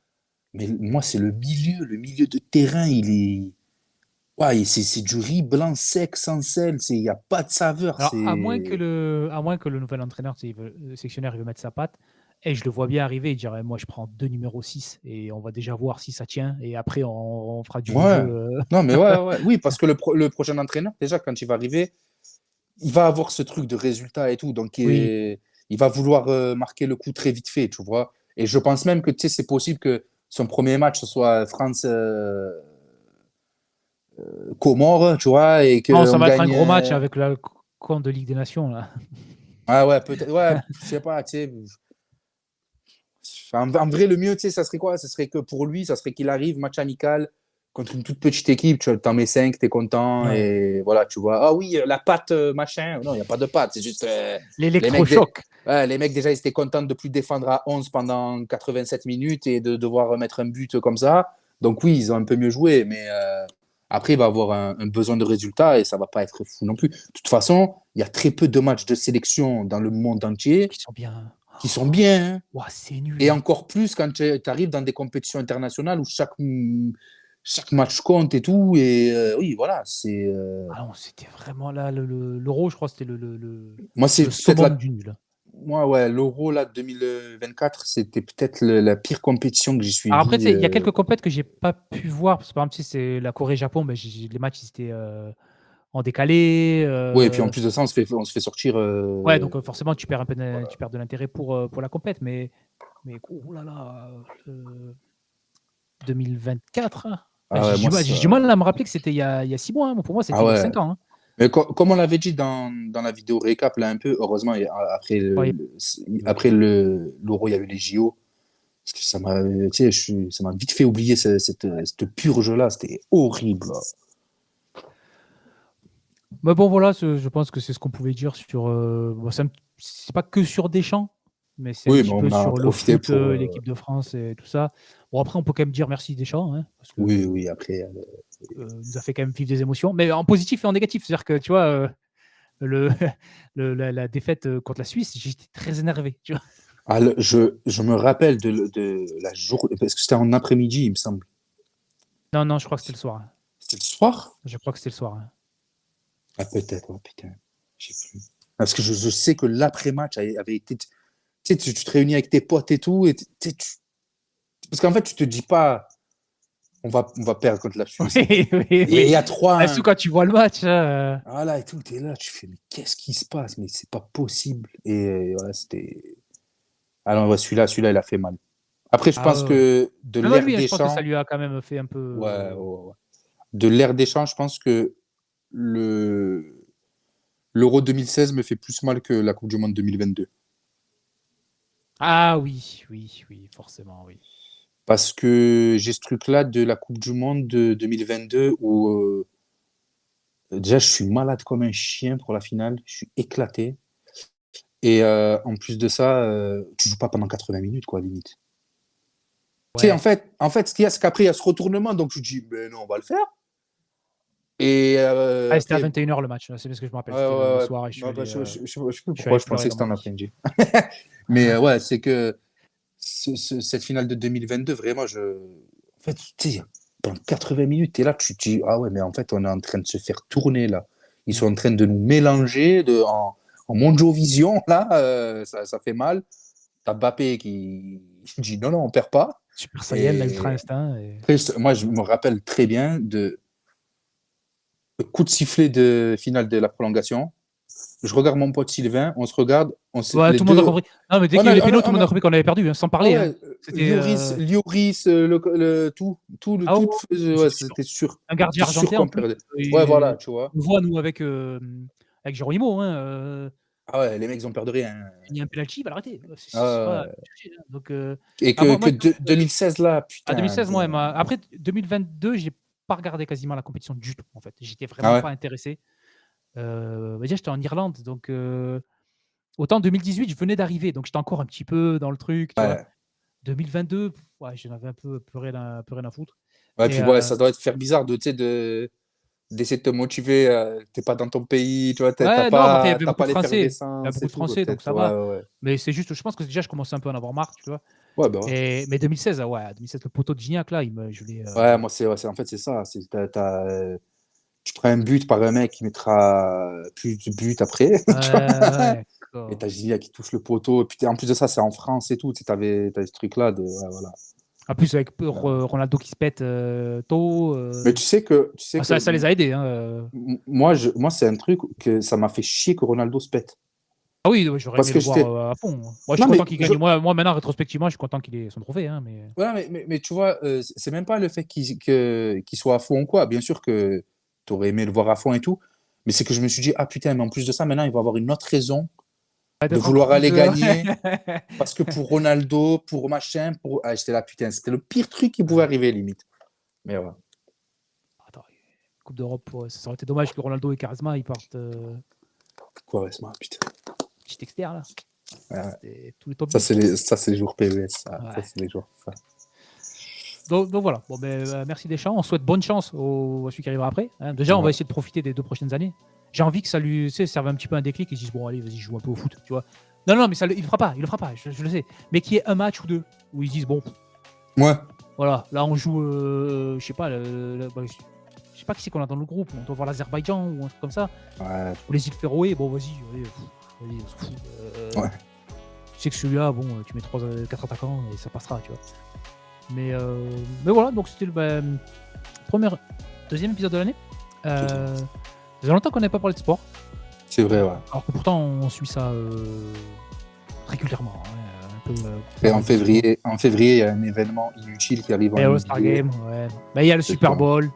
Mais moi, c'est le milieu de terrain, il est. Ouais, c'est du riz blanc sec, sans sel, il n'y a pas de saveur. Alors, C'est. à moins que le nouvel entraîneur, tu sais, le sectionnaire, il veut mettre sa patte, et je le vois bien arriver, il dirait: «Moi, je prends 2 numéros 6 et on va déjà voir si ça tient et après on fera du Ouais. jeu», Non, mais ouais, ouais. Oui, parce que le prochain entraîneur, déjà, quand il va arriver, il va avoir ce truc de résultat et tout. Donc, Oui. il va vouloir marquer le coup très vite fait, tu vois. Et je pense même que, tu sais, c'est possible que son premier match, ce soit France Comores, tu vois, et Non, ça qu'on va être un gagne. gros match avec la compte de Ligue des Nations, là. Ah ouais, peut-être. Ouais, je sais pas, tu sais. En vrai, le mieux, tu sais, ça serait quoi? Ça serait que pour lui, ça serait qu'il arrive, match amical, contre une toute petite équipe, tu en mets 5, t'es content, Ouais. et voilà, tu vois. Ah oui, la patte, machin. Non, il n'y a pas de patte, c'est juste. Les mecs, L'électrochoc. ouais, les mecs, déjà, ils étaient contents de ne plus défendre à 11 pendant 87 minutes et de devoir mettre un but comme ça. Donc oui, ils ont un peu mieux joué, mais après, il va avoir un besoin de résultat et ça va pas être fou non plus. De toute façon, il y a très peu de matchs de sélection dans le monde entier Qui sont bien. qui sont bien, hein. Ouah, c'est nul, Et hein. encore plus quand tu arrives dans des compétitions internationales où chaque match compte et tout. Et oui, voilà, c'est. Ah non, c'était vraiment là, l'Euro, je crois, c'était Moi, c'est le peut-être summum du nul. Moi, ouais, l'Euro là, 2024, c'était peut-être la pire compétition que j'ai Alors après, tu suivie. sais, il y a quelques compètes que j'ai pas pu voir, parce que par exemple, tu sais, c'est la Corée-Japon, mais les matchs, ils étaient en décalé. Ouais, et puis en plus de ça, on se fait sortir. Ouais, donc forcément, tu perds de l'intérêt pour la compète, mais oh là là, 2024, hein. Ah, Ah ouais, moi, j'ai du mal à me rappeler que c'était il y a 6 mois, hein. Pour moi, ah c'était il y a ouais. 5 ans, hein. Mais comme on l'avait dit dans la vidéo récap, là, un peu, heureusement, après Ouais, après l'Euro, il y a eu les JO. Parce que tu sais, ça m'a vite fait oublier cette purge-là. C'était horrible. mais bon, voilà, je pense que c'est ce qu'on pouvait dire sur. Bon, c'est pas que sur Deschamps, mais c'est un Oui, mais petit peu on a sur le profité foot, pour. l'équipe de France et tout ça. Bon, après, on peut quand même dire merci Deschamps, hein, parce que Oui, oui, après. il nous a fait quand même vivre des émotions, mais en positif et en négatif. C'est-à-dire que, tu vois, le, la défaite contre la Suisse, j'étais très énervé. Tu vois. Je me rappelle de la journée, parce que c'était en après-midi, il me semble. Non, non, je crois que c'était le soir, hein. C'était le soir? Je crois que c'était le soir, hein. Ah, peut-être, oh, putain. Je sais plus. Parce que je sais que l'après-match avait été. Tu sais, tu te réunis avec tes potes et tout, et parce qu'en fait, tu te dis pas, on va perdre contre la Suisse et tout. Oui, oui, Et il oui. y a 3 Ah, surtout 1 quand tu vois le match, Voilà, et tout, t'es là, tu fais, mais qu'est-ce qui se passe? Mais c'est pas possible. Et voilà, c'était. Ah non, ouais, celui-là, il a fait mal. Après, je ah pense ouais, ouais. que de Même à l'ère lui, hein, je pense que ça Deschamps, lui a quand même fait un peu. ouais, ouais, ouais. De l'ère Deschamps, je pense que le l'Euro 2016 me fait plus mal que la Coupe du Monde 2022. Ah oui, oui, oui, forcément, oui. Parce que j'ai ce truc-là de la Coupe du Monde de 2022 où déjà je suis malade comme un chien pour la finale, je suis éclaté. Et en plus de ça, tu joues pas pendant 80 minutes, quoi, limite. Tu sais, Ouais. en fait, ce qu'il y a, c'est qu'après, il y a ce retournement, donc tu te dis, ben non, on va le faire. Et Ah, c'était à après, 21 h le match, c'est bien ce que je me rappelle. ouais, C'était le ouais, ouais. soir et Non, bah, je sais plus je suis pourquoi allé je pleurer pensais que dans c'était mon en lit. après-midi. Mais ouais, c'est que cette finale de 2022, vraiment, en fait, tu sais, pendant 80 minutes, t'es là, tu te dis, ah ouais, mais en fait, on est en train de se faire tourner là. Ils sont en train de nous mélanger en Mondiovision, là, ça fait mal. T'as Mbappé qui dit non, non, on perd pas. Super Saiyan, là, Ultra Et Instinct. Et... après, moi, je me rappelle très bien de coup de sifflet de finale de la prolongation. Je regarde mon pote Sylvain, on se regarde, Ouais, les tout le monde a deux. compris. Non, mais dès qu'il y a eu les pénaux, tout le monde a compris qu'on avait perdu, hein, sans Ah parler. Hein. ouais, C'était. Lloris, Ah ouais, ouais, c'était sûr. un gardien C'était sûr argentin en qu'on plus. perdait. Ouais, voilà, tu vois. On voit, nous, avec Geronimo, hein, Ah ouais, les mecs, ils ont peur de rien. il y a un penalty, il va l'arrêter. C'est pas Ah ouais. chercher, hein. Donc, Et ah, moi, 2016, là, à putain. 2016, moi, après 2022, j'ai pas regardé quasiment la compétition du tout, en fait. J'étais Ah vraiment ouais. pas intéressé. Déjà, j'étais en Irlande, donc autant 2018, je venais d'arriver, donc j'étais encore un petit peu dans le truc, tu vois. Ouais. 2022, ouais, j'en avais un peu rien à foutre. Ouais, Et puis ouais, ça doit te faire bizarre d'essayer de te motiver. T'es pas dans ton pays, tu vois, ouais, non, mais après, il y avait t'as beaucoup pas de Français. Il y a l'effervescence beaucoup et de tout, Français, donc peut-être. ça Ouais, va. ouais, ouais. Mais c'est juste, je pense que déjà, je commençais un peu à en avoir marre, tu vois. Ouais, bah ouais. Mais 2016, ouais, 2016, le poteau de Gignac, là, je l'ai. Ouais, moi, en fait, c'est ça. Tu prends un but par un mec qui mettra plus de buts après. Tu vois. Ouais, Et d'accord. t'as Gignac qui touche le poteau. Et puis en plus de ça, c'est en France et tout. Tu sais, t'avais ce truc-là de. Ouais, voilà. En plus, avec Ronaldo qui se pète tôt. Mais Ça les a aidés. Hein, moi, c'est un truc que ça m'a fait chier que Ronaldo se pète. Ah oui, j'aurais Parce aimé que le voir j'étais. à fond. Moi, je suis Non, content mais qu'il gagne. Moi, maintenant, rétrospectivement, je suis content qu'il ait son trophée. Hein, mais... voilà, mais tu vois, c'est même pas le fait qu'il soit à fond ou quoi. Bien sûr que tu aurais aimé le voir à fond et tout. Mais c'est que je me suis dit, ah putain, mais en plus de ça, maintenant, il va avoir une autre raison de D'être encore vouloir plus. aller gagner. Parce que pour Ronaldo, pour machin, pour. Ah, j'étais là, putain, c'était le pire truc qui pouvait arriver, limite. Mais ouais. Attends, Coupe d'Europe, ça aurait été dommage que Ronaldo et Charisma ils partent Quoi, ouais, c'est marrant, putain. petit externe là. Ouais. C'était tous les top. Ça, c'est les jours PES. Ça, Ouais. ça c'est les jours. Ça. Donc voilà. Bon, merci Deschamps. On souhaite bonne chance à celui qui arrivera après. Hein. Déjà, on va essayer de profiter des 2 prochaines années. J'ai envie que ça lui serve un petit peu un déclic et qu'il se dise bon, allez, vas-y, joue un peu au foot. Tu vois. Non, mais il le fera pas. Je le sais. Mais qu'il y ait un match ou deux où ils se disent bon. Ouais. Voilà, là on joue, je sais pas, je sais pas qui c'est qu'on a dans le groupe. On doit voir l'Azerbaïdjan ou un truc comme ça. Ouais. Ou les îles Féroé. Bon, vas-y, on se fout. Ouais. Tu sais que celui-là, bon, tu mets 4 attaquants et ça passera, tu vois. Mais voilà, donc c'était le deuxième épisode de l'année. Ça fait longtemps qu'on n'avait pas parlé de sport. C'est vrai, ouais. Alors que pourtant, on suit ça régulièrement. Hein, un peu, et en février, il y a un événement inutile qui arrive en All-Star Game, ouais. Mais il y a le Super Bowl.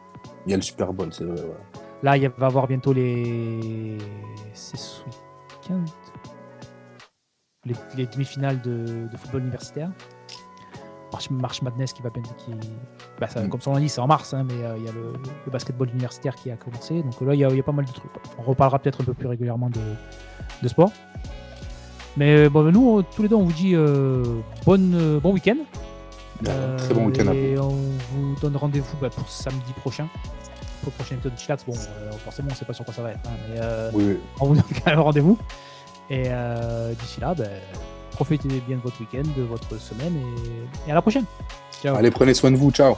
Il y a le Super Bowl, c'est vrai, ouais. Là, il va y avoir bientôt c'est ce week-end. Les demi-finales de football universitaire. March Madness qui va comme son nom dit, c'est en mars, hein, mais il y a le basketball universitaire qui a commencé. Donc là, il y a pas mal de trucs. On reparlera peut-être un peu plus régulièrement de sport. Mais bon, nous, tous les deux, on vous dit bon week-end. Très bon week-end. Et on vous donne rendez-vous pour samedi prochain. Pour le prochain épisode de Chillax. Bon, forcément, on ne sait pas sur quoi ça va être. Hein, mais oui. On vous donne quand même rendez-vous. Et d'ici là, profitez bien de votre week-end, de votre semaine. Et à la prochaine. Ciao. Allez, prenez soin de vous. Ciao.